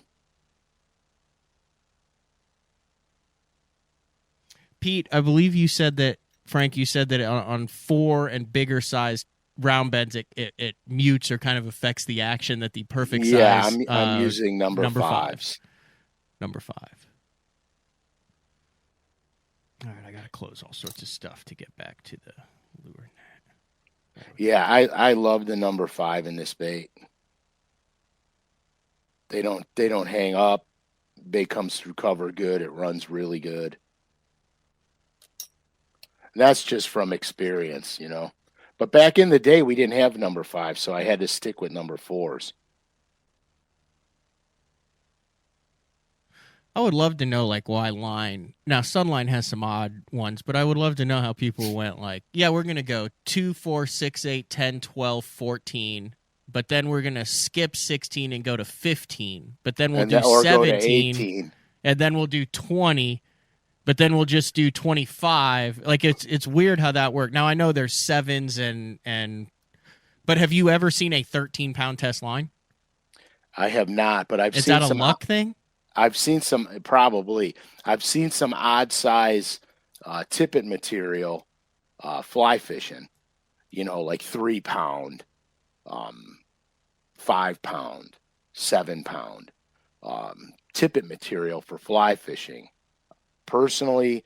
Pete, I believe you said that, Frank, you said that on 4 and bigger sized round beds, it mutes or kind of affects the action that the perfect size. Yeah, I'm using number fives. Number 5. All right, I got to close all sorts of stuff to get back to the lure net. Yeah, I love the number 5 in this bait. They don't hang up. Bait comes through cover good. It runs really good. That's just from experience, But back in the day, we didn't have number 5, so I had to stick with number 4s. I would love to know, why line. Now, Sunline has some odd ones, but I would love to know how people went, we're going to go 2, 4, 6, 8, 10, 12, 14, but then we're going to skip 16 and go to 15, but then we'll do 17, and then we'll do 20, but then we'll just do 25. It's weird how that worked. Now, I know there's 7s but have you ever seen a 13-pound test line? I have not, but I've seen some. Is that a luck thing? I've seen some, probably. I've seen some odd size tippet material fly fishing, 3 pound, 5 pound, 7 pound tippet material for fly fishing. Personally,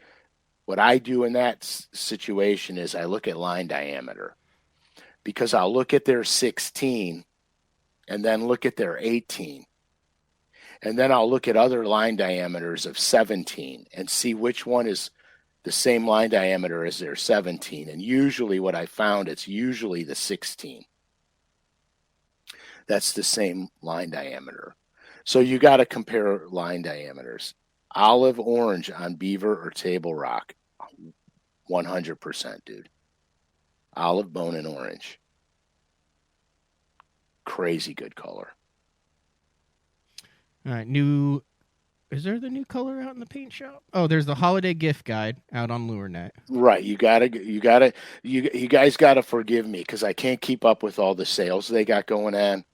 what I do in that situation is I look at line diameter, because I'll look at their 16 and then look at their 18. And then I'll look at other line diameters of 17 and see which one is the same line diameter as their 17. And usually what I found, it's usually the 16. That's the same line diameter. So you got to compare line diameters. Olive orange on beaver or table rock. 100%, dude. Olive, bone, and orange. Crazy good color. All right, is there the new color out in the paint shop? Oh, there's the holiday gift guide out on LureNet. Right, you guys gotta forgive me because I can't keep up with all the sales they got going on.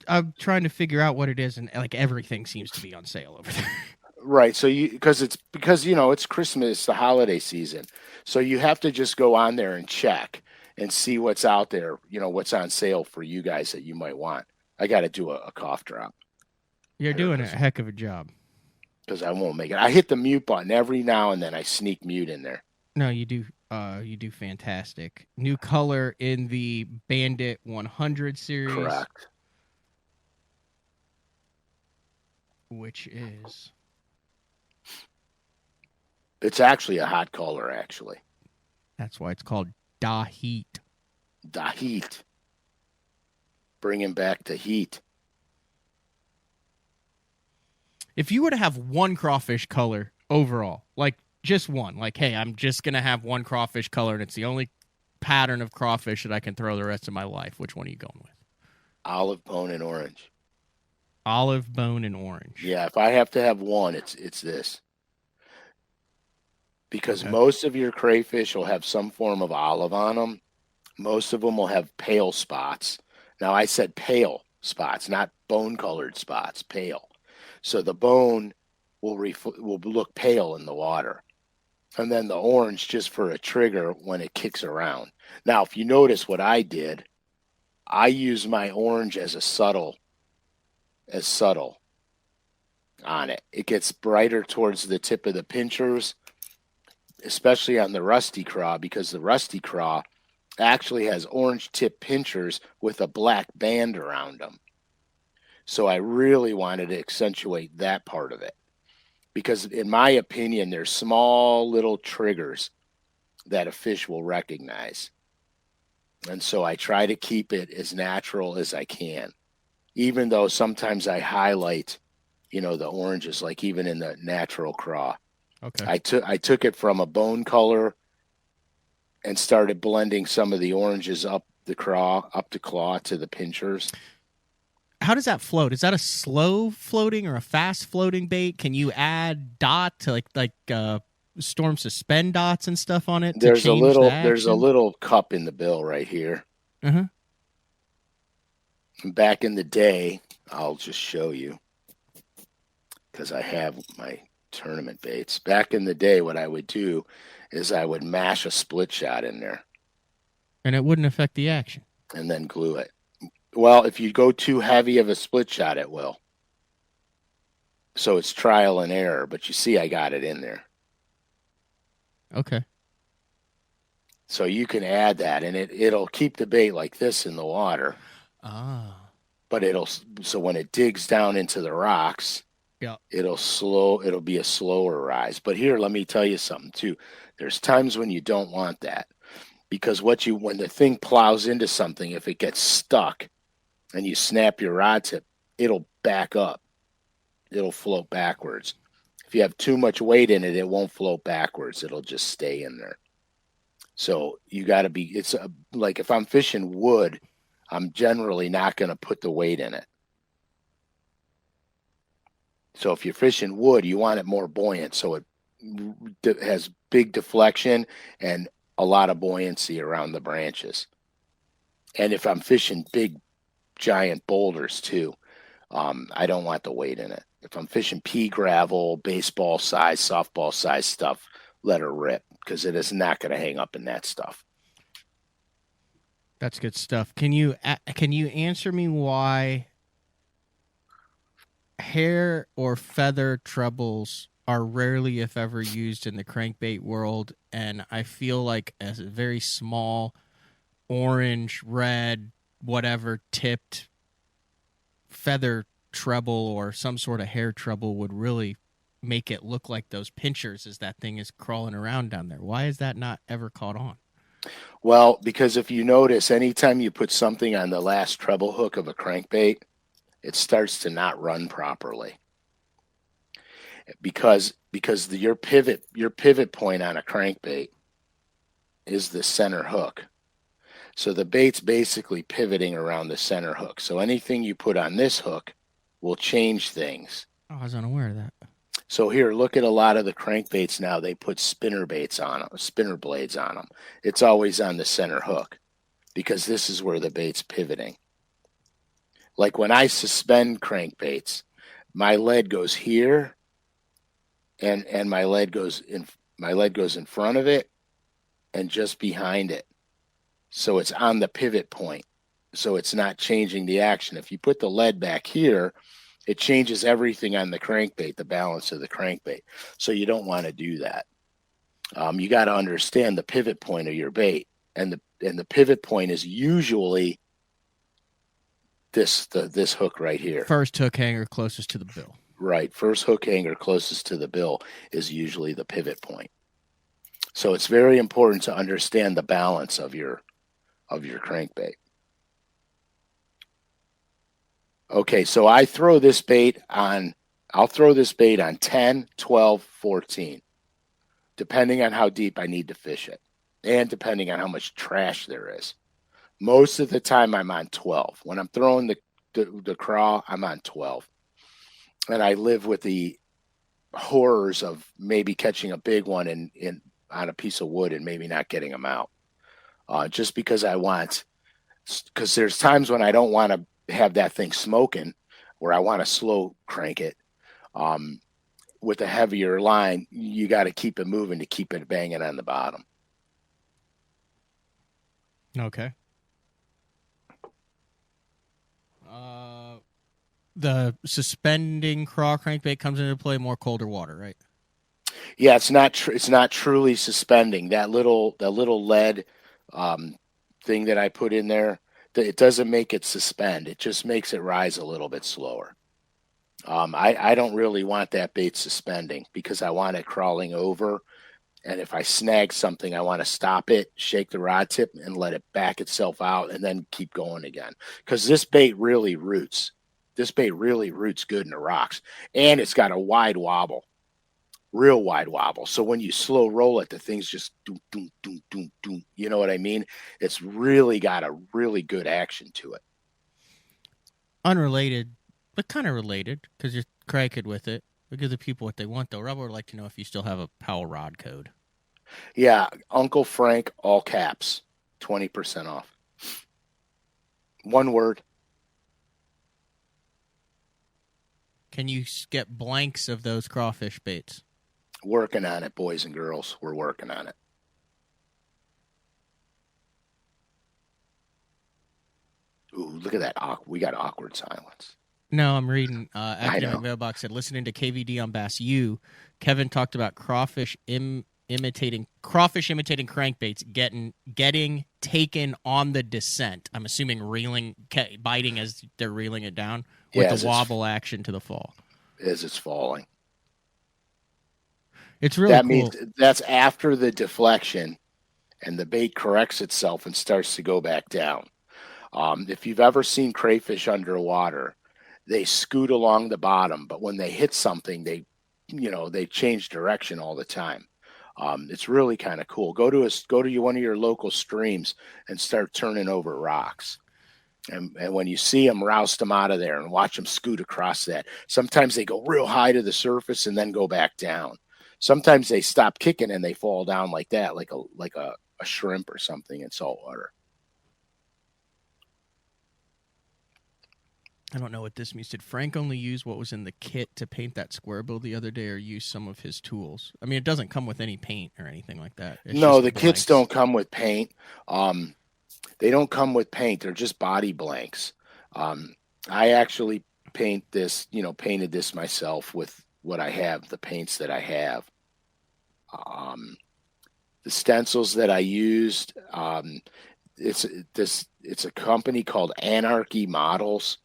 I'm trying to figure out what it is, and like everything seems to be on sale over there. Right, so because it's Christmas, the holiday season, so you have to just go on there and check and see what's out there, what's on sale for you guys that you might want. I got to do a cough drop. You're doing a heck of a job. Because I won't make it. I hit the mute button every now and then. I sneak mute in there. No, you do. You do fantastic. New color in the Bandit 100 series. Correct. Which is... It's actually a hot color, actually. That's why it's called Da Heat. Da Heat. Bringing back the heat. If you were to have one crawfish color overall, like just one, like, hey, I'm just going to have one crawfish color and it's the only pattern of crawfish that I can throw the rest of my life, which one are you going with? Olive, bone, and orange. Olive, bone, and orange. Yeah, if I have to have one, it's this. Because most of your crayfish will have some form of olive on them. Most of them will have pale spots. Now, I said pale spots, not bone-colored spots, pale. So the bone will look pale in the water. And then the orange just for a trigger when it kicks around. Now, if you notice what I did, I use my orange as subtle on it. It gets brighter towards the tip of the pinchers, especially on the rusty craw, because the rusty craw actually has orange tip pinchers with a black band around them. So I really wanted to accentuate that part of it. Because in my opinion, there's small little triggers that a fish will recognize. And so I try to keep it as natural as I can. Even though sometimes I highlight, the oranges, like even in the natural craw. Okay. I took it from a bone color and started blending some of the oranges up the claw to the pinchers. How does that float? Is that a slow floating or a fast floating bait? Can you add dot to like storm suspend dots and stuff on it? There's a little cup in the bill right here. Uh-huh. Back in the day, I'll just show you because I have my tournament baits. Back in the day, what I would do is I would mash a split shot in there. And it wouldn't affect the action. And then glue it. Well, if you go too heavy of a split shot, it will. So it's trial and error, but you see I got it in there. Okay. So you can add that, and it'll keep the bait like this in the water. Ah. But so when it digs down into the rocks, yeah, it'll be a slower rise. But here, let me tell you something too. There's times when you don't want that. Because when the thing plows into something, if it gets stuck and you snap your rod tip, it'll back up. It'll float backwards. If you have too much weight in it, it won't float backwards. It'll just stay in there. So you got to be, like if I'm fishing wood, I'm generally not going to put the weight in it. So if you're fishing wood, you want it more buoyant. So it has big deflection and a lot of buoyancy around the branches. And if I'm fishing big, giant boulders too, I don't want the weight in it. If I'm fishing pea gravel, baseball size, softball size stuff, let her rip because it is not going to hang up in that stuff. That's good stuff. Can you answer me why hair or feather trebles are rarely, if ever, used in the crankbait world? And I feel like a very small orange, red, whatever tipped feather treble or some sort of hair treble would really make it look like those pinchers as that thing is crawling around down there. Why is that not ever caught on? Well, because if you notice, anytime you put something on the last treble hook of a crankbait, it starts to not run properly. because your pivot point on a crankbait is the center hook. So the bait's basically pivoting around the center hook. So anything you put on this hook will change things. Oh, I was unaware of that. So here, look at a lot of the crankbaits now. They put spinner blades on them. It's always on the center hook because this is where the bait's pivoting. Like when I suspend crankbaits, my lead goes here, and my lead goes in front of it and just behind it. So it's on the pivot point. So it's not changing the action. If you put the lead back here, it changes everything on the crankbait, the balance of the crankbait. So you don't want to do that. You got to understand the pivot point of your bait, and the pivot point is usually this hook right here. First hook hanger closest to the bill. Right. First hook hanger closest to the bill is usually the pivot point. So it's very important to understand the balance of your crankbait. Okay, so I'll throw this bait on 10, 12, 14, depending on how deep I need to fish it and depending on how much trash there is. Most of the time I'm on 12. When I'm throwing the craw, I'm on 12. And I live with the horrors of maybe catching a big one on a piece of wood and maybe not getting them out. Just because because there's times when I don't want to have that thing smoking, where I want to slow crank it. With a heavier line, you got to keep it moving to keep it banging on the bottom. Okay. The suspending craw crankbait comes into play more colder water, right? Yeah, it's not truly suspending. That little lead thing that I put in there, it doesn't make it suspend. It just makes it rise a little bit slower. I don't really want that bait suspending because I want it crawling over. And if I snag something, I want to stop it, shake the rod tip, and let it back itself out and then keep going again. Because this bait really roots. This bait really roots good in the rocks. And it's got a wide wobble. Real wide wobble. So when you slow roll it, the thing's just doom, doom, doom, doom, doom. You know what I mean? It's really got a really good action to it. Unrelated, but kind of related, because you're cranking with it. We give the people what they want, though. Rebel would like to know if you still have a Powell rod code. Yeah, Uncle Frank, all caps, 20% off. One word. Can you get blanks of those crawfish baits? Working on it, boys and girls. We're working on it. Ooh, look at that. We got awkward silence. No, I'm reading. Academic Mailbox said, listening to KVD on Bass U, Kevin talked about crawfish imitating crankbaits getting taken on the descent. I'm assuming biting as they're reeling it down with the wobble action to the fall. As it's falling. It's really cool. Means that's after the deflection and the bait corrects itself and starts to go back down. If you've ever seen crayfish underwater, they scoot along the bottom, but when they hit something, they change direction all the time. It's really kind of cool. Go to one of your local streams and start turning over rocks. And when you see them, roust them out of there and watch them scoot across that. Sometimes they go real high to the surface and then go back down. Sometimes they stop kicking and they fall down like that, like a shrimp or something in salt water. I don't know what this means. Did Frank only use what was in the kit to paint that square bill the other day, or use some of his tools? I mean, it doesn't come with any paint or anything like that. No, the kits don't come with paint. They don't come with paint. They're just body blanks. I actually painted this myself with what I have, the paints that I have. The stencils that I used, it's a company called Anarchy Models.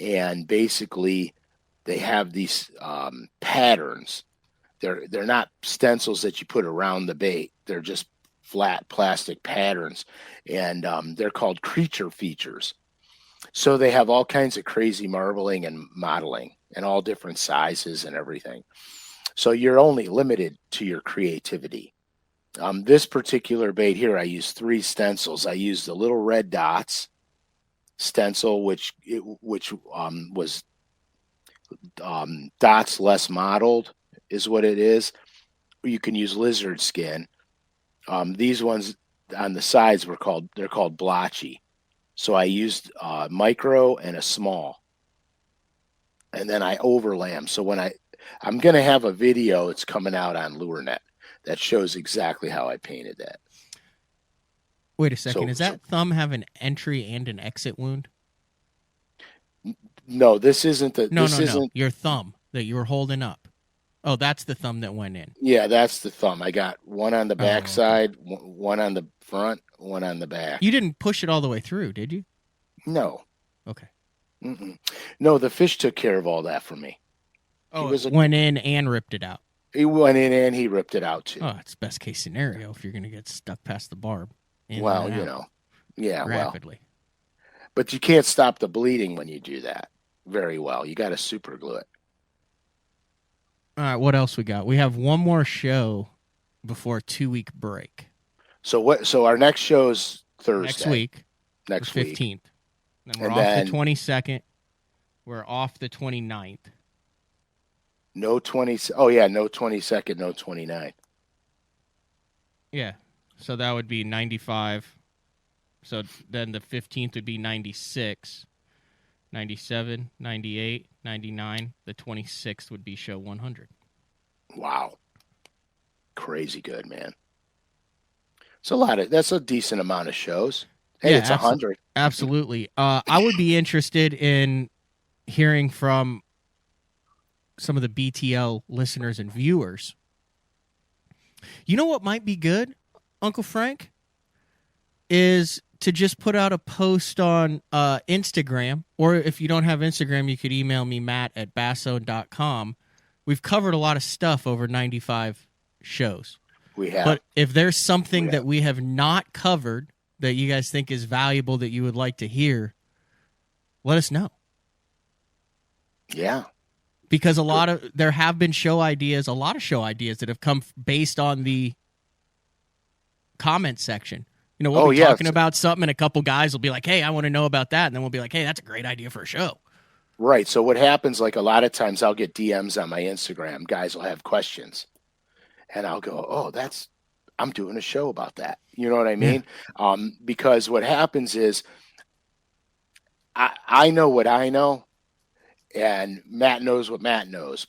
And basically, they have these patterns. They're not stencils that you put around the bait. They're just flat plastic patterns, and they're called creature features. So they have all kinds of crazy marbling and modeling and all different sizes and everything. So you're only limited to your creativity. This particular bait here, I used 3 stencils. I used the little red dots stencil, which was dots less mottled, is what it is. You can use lizard skin. These ones on the sides they're called blotchy. So I used micro and a small, and then I overlay them. So I'm going to have a video, it's coming out on LureNet, that shows exactly how I painted that. Wait a second. Does that thumb have an entry and an exit wound? No, this isn't the. No. Your thumb that you were holding up. Oh, that's the thumb that went in. Yeah, that's the thumb. I got one on the back side, one on the front, one on the back. You didn't push it all the way through, did you? No. Okay. No, the fish took care of all that for me. Oh, it went in and ripped it out. He went in and he ripped it out too. Oh, it's best case scenario if you're going to get stuck past the barb. Well, you know, yeah, rapidly. But you can't stop the bleeding when you do that very well. You got to super glue it. All right, what else we got? We have one more show before a 2-week break. So our next show's Thursday. Next week. 15th. Then we're off the 22nd. We're off the 29th. No 20. Oh yeah, no 22nd, no 29th. Yeah. So that would be 95. So then the 15th would be 96, 97, 98, 99. The 26th would be show 100. Wow. Crazy good, man. It's that's a decent amount of shows. Hey, it's 100. Absolutely. I would be interested in hearing from some of the BTL listeners and viewers. You know what might be good, Uncle Frank? Is to just put out a post on Instagram, or if you don't have Instagram, you could email me, matt@basso.com. We've covered a lot of stuff over 95 shows. We have. But if there's something that we have not covered that you guys think is valuable that you would like to hear, let us know. Yeah. Because there have been a lot of show ideas that have come based on the comment section. You know, we'll be talking about something and a couple guys will be like, hey, I want to know about that. And then we'll be like, hey, that's a great idea for a show. Right. So what happens, like a lot of times I'll get DMs on my Instagram. Guys will have questions. And I'll go, oh, I'm doing a show about that. You know what I mean? Yeah. Because what happens is I know what I know, and Matt knows what Matt knows,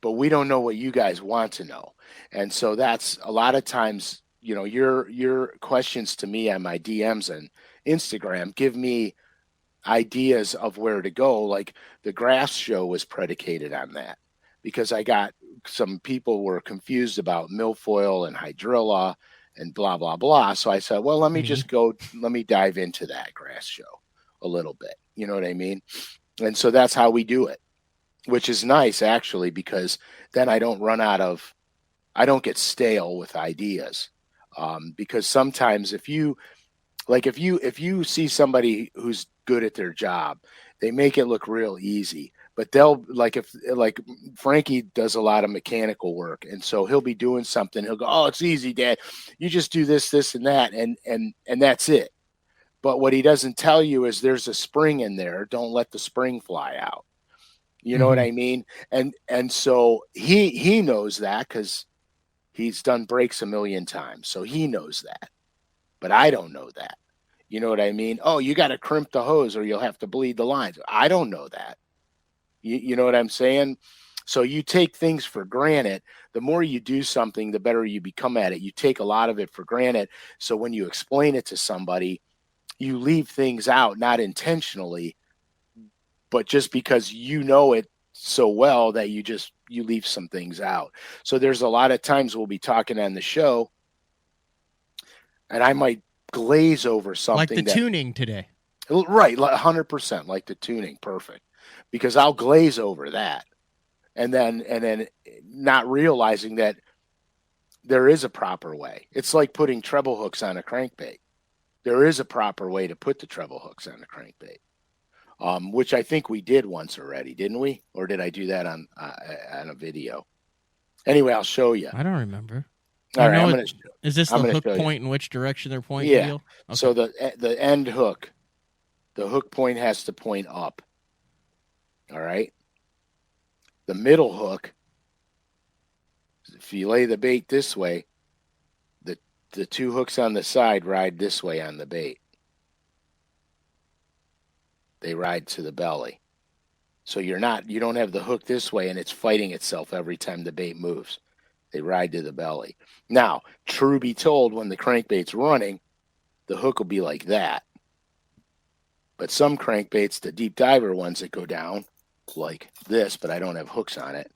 but we don't know what you guys want to know. And so that's a lot of times, you know, your questions to me on my DMs and Instagram give me ideas of where to go. Like the grass show was predicated on that, because I got some people were confused about milfoil and hydrilla and blah, blah, blah. So I said, well, let me dive into that grass show a little bit. You know what I mean? And so that's how we do it, which is nice actually, because then I don't get stale with ideas. Because sometimes if you see somebody who's good at their job, they make it look real easy, but they'll like Frankie does a lot of mechanical work. And so he'll be doing something. He'll go, oh, it's easy, Dad. You just do this, this, and that. And that's it. But what he doesn't tell you is there's a spring in there. Don't let the spring fly out. You know what I mean? And so he knows that because he's done brakes a million times. So he knows that, but I don't know that. You know what I mean? Oh, you got to crimp the hose or you'll have to bleed the lines. I don't know that. You know what I'm saying? So you take things for granted. The more you do something, the better you become at it. You take a lot of it for granted. So when you explain it to somebody, you leave things out, not intentionally, but just because you know it so well that you leave some things out. So there's a lot of times we'll be talking on the show and I might glaze over something. Like the tuning today. Right. 100% like the tuning. Perfect. Because I'll glaze over that. And then not realizing that there is a proper way. It's like putting treble hooks on a crankbait. There is a proper way to put the treble hooks on a crankbait. which I think we did once already, didn't we? Or did I do that on a video? Anyway, I'll show you. I don't remember. All right, is this the hook point in which direction they're pointing? Yeah. Deal? Okay. So the end hook, the hook point has to point up. All right. The middle hook, if you lay the bait this way, the two hooks on the side ride this way on the bait. They ride to the belly. So you don't have the hook this way and it's fighting itself every time the bait moves. They ride to the belly. Now, true be told, when the crankbait's running, the hook will be like that. But some crankbaits, the deep diver ones that go down, like this, but I don't have hooks on it,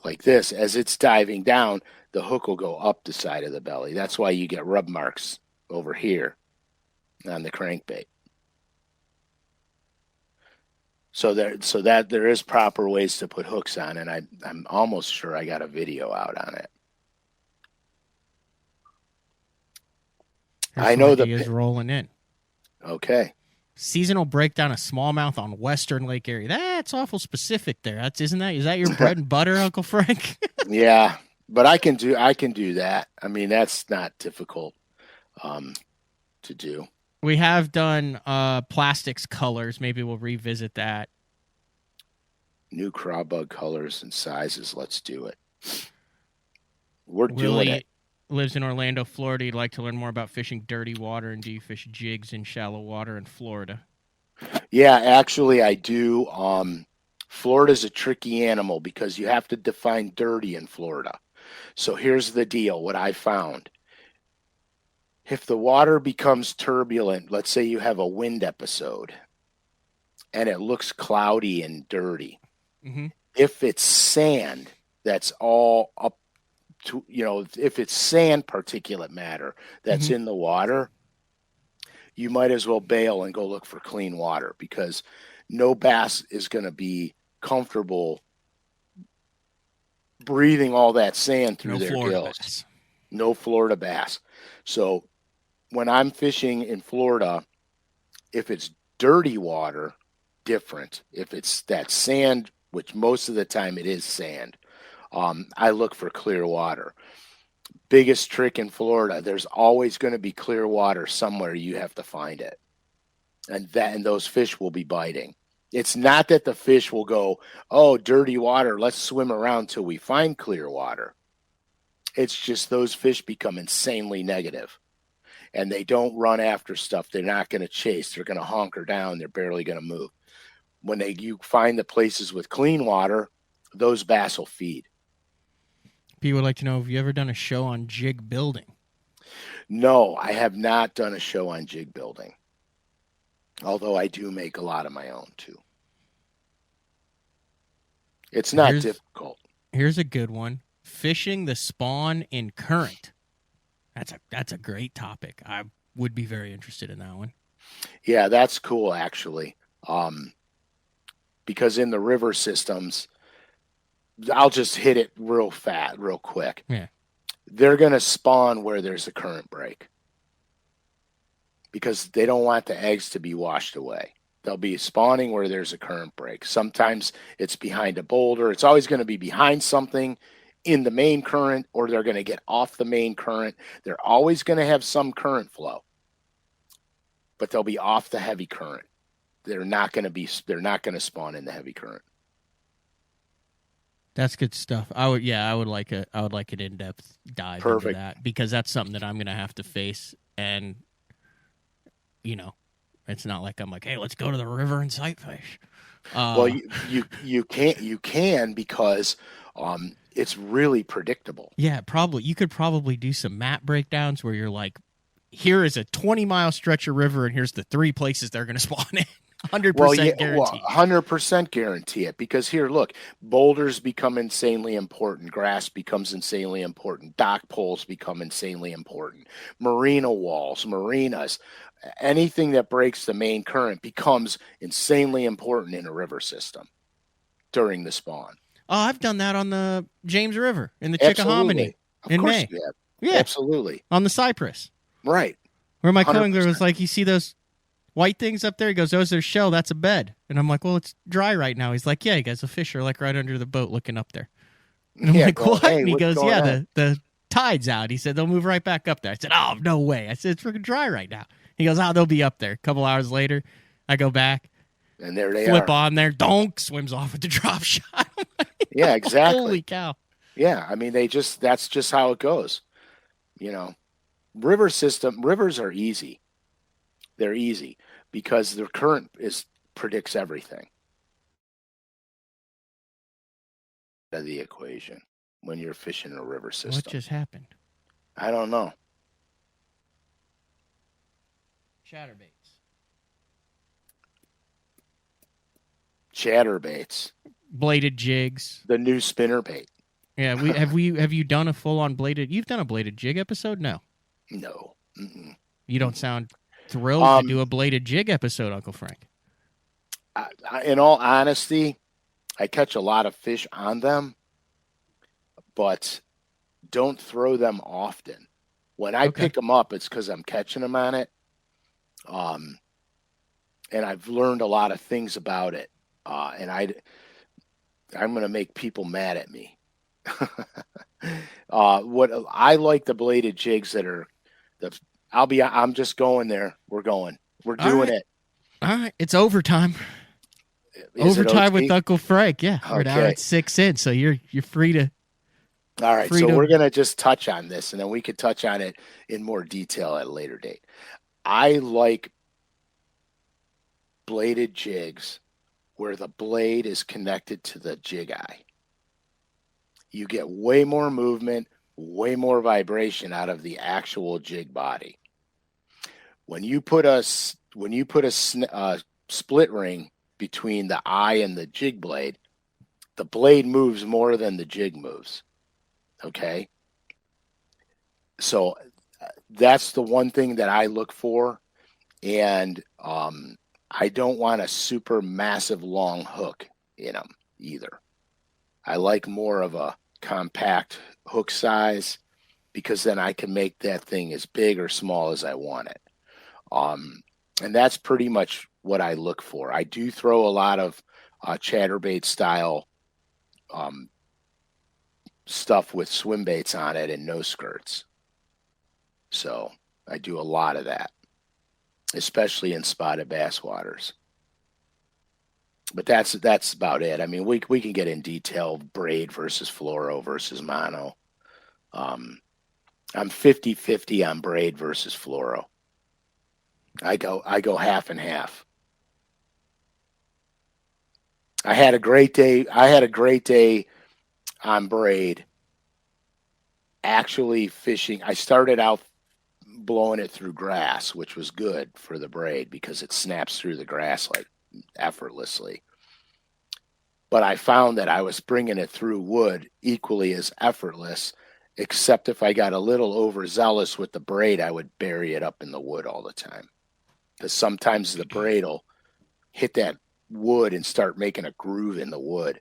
like this, as it's diving down, the hook will go up the side of the belly. That's why you get rub marks over here on the crankbait. So there is proper ways to put hooks on, and I'm almost sure I got a video out on it. I know the is rolling in. Okay. Seasonal breakdown of smallmouth on Western Lake Erie. That's awful specific there. Is that your bread and butter, Uncle Frank? Yeah, but I can do that. I mean, that's not difficult to do. We have done plastics colors. Maybe we'll revisit that. New craw bug colors and sizes. Let's do it. We're doing it. Lives in Orlando, Florida. He'd like to learn more about fishing dirty water, and do you fish jigs in shallow water in Florida? Yeah, actually I do. Florida's a tricky animal because you have to define dirty in Florida. So here's the deal, what I found. If the water becomes turbulent, let's say you have a wind episode, and it looks cloudy and dirty. Mm-hmm. If it's sand, that's all up to, if it's sand particulate matter that's in the water, you might as well bail and go look for clean water, because no bass is going to be comfortable breathing all that sand through their gills. No Florida bass. So when I'm fishing in Florida, if it's dirty water, different. If it's that sand, which most of the time it is sand, I look for clear water. Biggest trick in Florida, there's always going to be clear water somewhere. You have to find it. And those fish will be biting. It's not that the fish will go, oh, dirty water, let's swim around till we find clear water. It's just those fish become insanely negative. And they don't run after stuff. They're not going to chase. They're going to hunker down. They're barely going to move. When you find the places with clean water, those bass will feed. People would like to know, have you ever done a show on jig building? No, I have not done a show on jig building. Although I do make a lot of my own too. It's not difficult. Here's a good one. Fishing the spawn in current. That's a great topic. I would be very interested in that one. Yeah, that's cool actually. Because in the river systems, I'll just hit it real quick. Yeah. They're going to spawn where there's a current break, because they don't want the eggs to be washed away. They'll be spawning where there's a current break. Sometimes it's behind a boulder. It's always going to be behind something in the main current, or they're going to get off the main current. They're always going to have some current flow, but they'll be off the heavy current. They're not going to spawn in the heavy current. That's good stuff. I would like an in-depth dive into that, because that's something that I'm going to have to face. And, it's not like I'm like, hey, let's go to the river and sight fish. Well, you can because it's really predictable. Yeah, probably. You could probably do some map breakdowns where you're like, here is a 20-mile stretch of river, and here's the 3 places they're going to spawn in. 100% guarantee. 100% guarantee it, because here, look, boulders become insanely important. Grass becomes insanely important. Dock poles become insanely important. Marina walls, marinas, anything that breaks the main current becomes insanely important in a river system during the spawn. Oh, I've done that on the James River in the Chickahominy in May. Yeah, absolutely. On the Cypress. Right. Where my co-angler was like, you see those white things up there? He goes, those are shell. That's a bed. And I'm like, well, it's dry right now. He's like, yeah, you guys, the fish are like right under the boat looking up there. And I'm like, what? Hey, and he goes, yeah, the tide's out. He said, they'll move right back up there. I said, oh, no way. I said, it's freaking dry right now. He goes, oh, they'll be up there. A couple hours later, I go back. And there they flip are. on there, donk, swims off with the drop shot. Yeah, exactly. Holy cow. Yeah, I mean, that's just how it goes. You know, rivers are easy. They're easy because the current predicts everything of the equation when you're fishing a river system. What just happened? I don't know. Chatterbaits. Bladed jigs. The new spinner bait. Yeah, have you done a full on bladed? You've done a bladed jig episode? No. No. Mm-mm. You don't sound thrilled to do a bladed jig episode, Uncle Frank. In all honesty, I catch a lot of fish on them, but don't throw them often. When I pick them up, it's because I'm catching them on it. And I've learned a lot of things about it. And I'm going to make people mad at me. What I like the bladed jigs that are I'm just going there. We're doing it. All right. It's overtime. Overtime with Uncle Frank. Yeah. Okay. We're now at 6 in. So you're free to. All right. So we're going to just touch on this and then we could touch on it in more detail at a later date. I like bladed jigs where the blade is connected to the jig eye. You get way more movement, way more vibration out of the actual jig body. When you put a split ring between the eye and the jig blade, the blade moves more than the jig moves. Okay? So that's the one thing that I look for. And I don't want a super massive long hook in them either. I like more of a compact hook size because then I can make that thing as big or small as I want it. And that's pretty much what I look for. I do throw a lot of chatterbait style stuff with swim baits on it and no skirts. So I do a lot of that, especially in spotted bass waters. But that's about it. I mean, we can get in detail, braid versus fluoro versus mono. I'm 50-50 on braid versus fluoro. I go half and half. I had a great day on braid. Actually fishing. I started out blowing it through grass, which was good for the braid because it snaps through the grass like effortlessly. But I found that I was bringing it through wood equally as effortless, except if I got a little overzealous with the braid, I would bury it up in the wood all the time. Because sometimes the braid will hit that wood and start making a groove in the wood.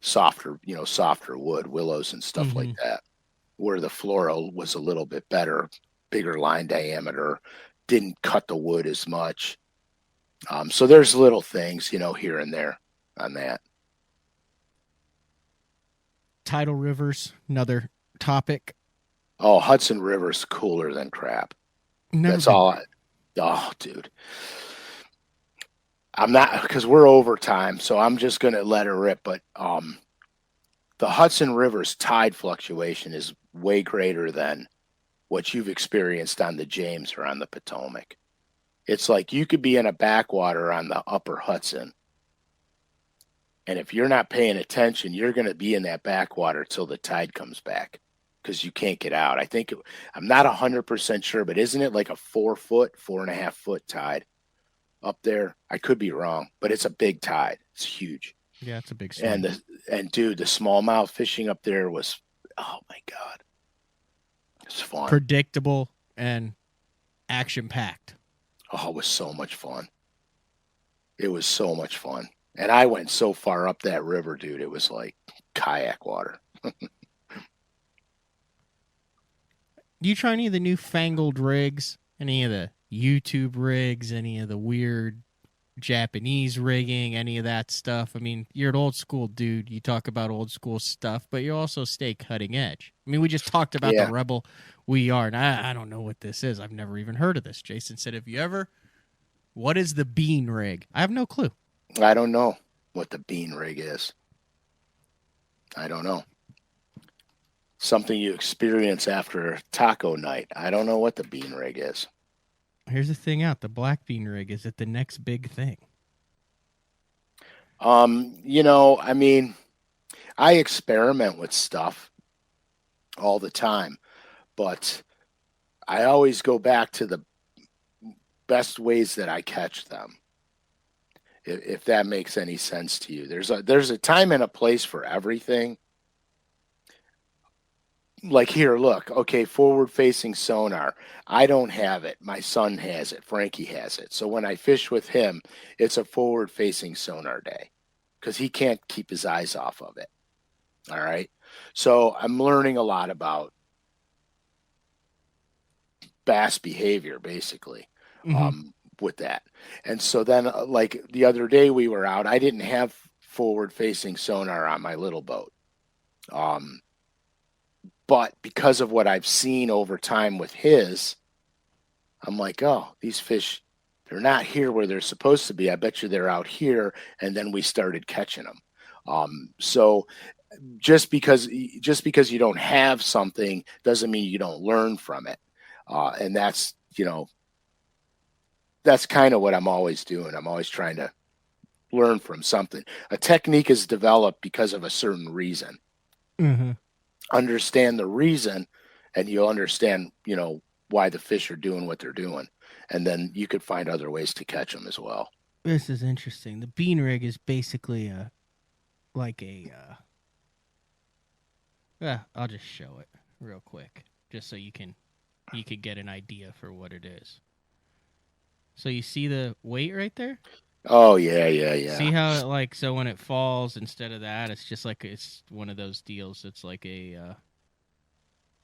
Softer wood, willows and stuff like that. Where the fluoro was a little bit better, bigger line diameter, didn't cut the wood as much. So there's little things, here and there on that. Tidal rivers, another topic. Oh, Hudson River's cooler than crap. That's all. Dude. I'm not, because we're overtime, so I'm just going to let her rip. But the Hudson River's tide fluctuation is way greater than what you've experienced on the James or on the Potomac. It's like you could be in a backwater on the upper Hudson. And if you're not paying attention, you're going to be in that backwater till the tide comes back because you can't get out. I'm not 100% sure, but isn't it like a 4.5 foot tide up there? I could be wrong, but it's a big tide. It's huge. Yeah, it's a big swing. And dude, the smallmouth fishing up there was, oh my God. It's fun. Predictable and action-packed. Oh, it was so much fun. It was so much fun. And I went so far up that river, dude. It was like kayak water. Do you try any of the newfangled rigs? Any of the YouTube rigs, any of the weird Japanese rigging, any of that stuff. I mean, you're an old school dude. You talk about old school stuff, but you also stay cutting edge. I mean, we just talked about the Rebel We Are, and I don't know what this is. I've never even heard of this. Jason said, have you ever? What is the bean rig? I have no clue. I don't know what the bean rig is. I don't know. Something you experience after taco night. I don't know what the bean rig is. Here's the thing out. The black bean rig, is it the next big thing? You know, I mean, I experiment with stuff all the time, but I always go back to the best ways that I catch them. If that makes any sense to you. There's a time and a place for everything. Like here, look, okay, forward facing sonar. I don't have it. My son has it. Frankie has it. So when I fish with him, it's a forward facing sonar day because he can't keep his eyes off of it. All right. So I'm learning a lot about bass behavior, basically, with that. And so then, like the other day we were out, I didn't have forward facing sonar on my little boat. But because of what I've seen over time with his, I'm like, oh, these fish, they're not here where they're supposed to be. I bet you they're out here. And then we started catching them. So just because you don't have something doesn't mean you don't learn from it. And that's, you know, that's kind of what I'm always doing. I'm always trying to learn from something. A technique is developed because of a certain reason. Mm-hmm. Understand the reason, and you'll understand, you know, why the fish are doing what they're doing, and then you could find other ways to catch them as well. This is interesting. The bean rig is basically I'll just show it real quick, just so you could get an idea for what it is. So you see the weight right there? Oh yeah. See how so when it falls, instead of that, it's just like it's one of those deals. It's like a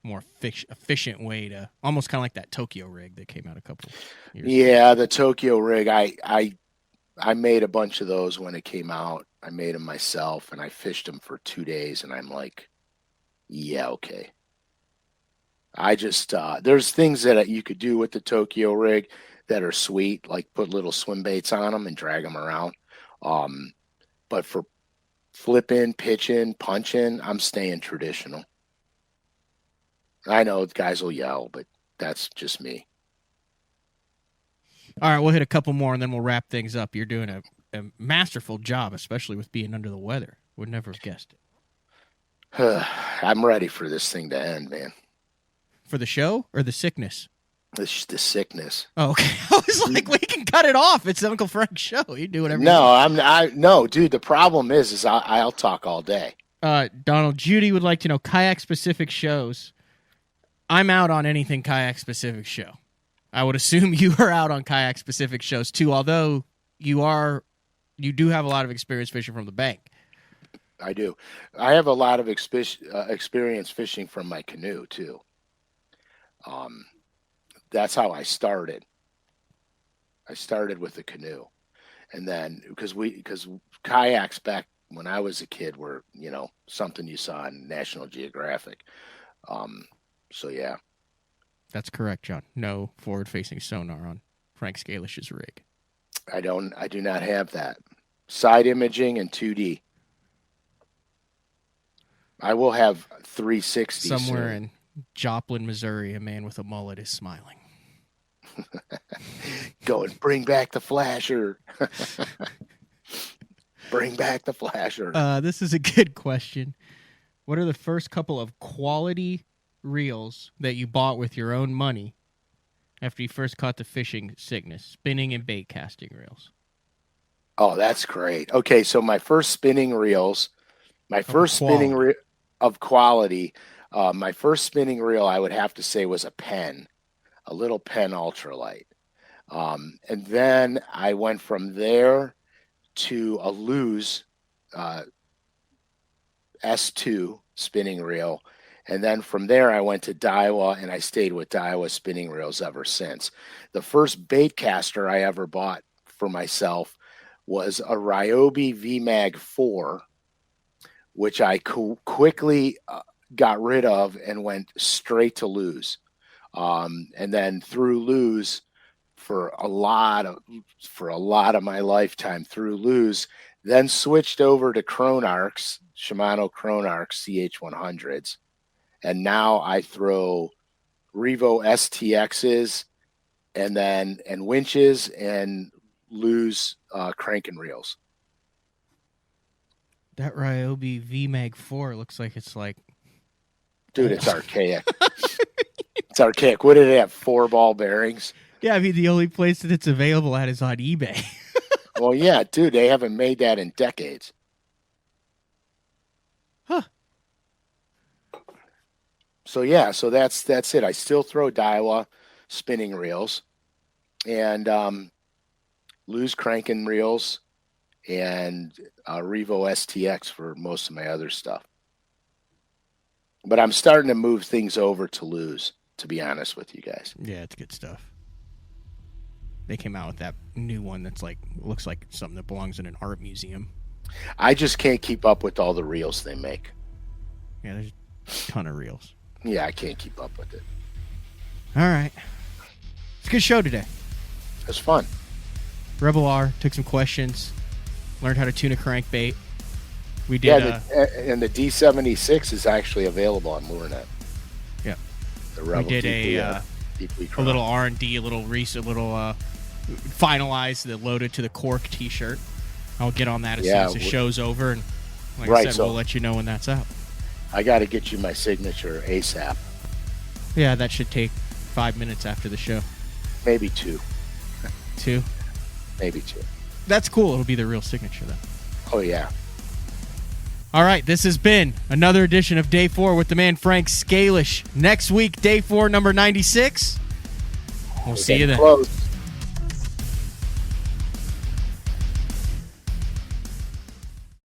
more efficient way to, almost kind of like that Tokyo rig that came out a couple years ago. The Tokyo rig. I made a bunch of those when it came out. I made them myself, and I fished them for 2 days, and I'm like, yeah, okay. I just there's things that you could do with the Tokyo rig that are sweet, like put little swim baits on them and drag them around. But for flipping, pitching, punching, I'm staying traditional. I know guys will yell, but that's just me. All right, we'll hit a couple more and then we'll wrap things up. You're doing a masterful job, especially with being under the weather. Would never have guessed it. I'm ready for this thing to end, man. For the show or the sickness? The sickness. Oh, okay. I was like, we can cut it off. It's Uncle Frank's show. You do whatever. No, dude. The problem is I'll talk all day. Donald, Judy would like to know kayak specific shows. I'm out on anything kayak specific show. I would assume you are out on kayak specific shows too. Although you do have a lot of experience fishing from the bank. I do. I have a lot of experience fishing from my canoe too. That's how I started. I started with a canoe, and then because kayaks back when I was a kid were, you know, something you saw on National Geographic. So yeah, that's correct, John. No forward-facing sonar on Frank Scalish's rig. I do not have that. Side imaging and 2D. I will have 360 somewhere soon. In Joplin, Missouri, a man with a mullet is smiling. Go and bring back the flasher. Bring back the flasher. This is a good question. What are the first couple of quality reels that you bought with your own money after you first caught the fishing sickness? Spinning and bait casting reels. Oh, that's great. Okay, so my first spinning reels, my first spinning reel of quality, my first spinning reel I would have to say was a little Penn ultralight. And then I went from there to a Lew's S2 spinning reel, And then from there, I went to Daiwa, and I stayed with Daiwa spinning reels ever since. The first bait caster I ever bought for myself was a Ryobi VMAG 4, which I quickly got rid of and went straight to Lew's. And then through Lew's for a lot of my lifetime through Lew's, then switched over to Cronarchs, Shimano Cronarchs CH100s. And now I throw Revo STXs and winches and Lew's cranking reels. That Ryobi VMAG 4 looks like it's like... Dude, it's archaic. It's archaic. What did it have, 4-ball bearings? Yeah, I mean, the only place that it's available at is on eBay. Well, yeah, dude, they haven't made that in decades. Huh. So, yeah, so that's it. I still throw Daiwa spinning reels and Lew's cranking reels and Revo STX for most of my other stuff. But I'm starting to move things over to Lew's, to be honest with you guys. Yeah, it's good stuff. They came out with that new one that's like, looks like something that belongs in an art museum. I just can't keep up with all the reels they make. Yeah, there's a ton of reels. Yeah, I can't keep up with it. All right. It's a good show today. It was fun. Rebel R took some questions, learned how to tune a crankbait. We did. And the D76 is actually available on LureNet. Yeah. The Rebel we did Deep Wee a little R&D, a little finalize the Loaded to the Cork t-shirt. I'll get on that as soon as the show's over. And like I said, we'll let you know when that's out. I got to get you my signature ASAP. Yeah, that should take 5 minutes after the show. Maybe 2. 2? Maybe 2. That's cool. It'll be the real signature, then. Oh, yeah. All right, this has been another edition of Day 4 with the man Frank Scalish. Next week, Day 4, number 96. We'll see you then. Close.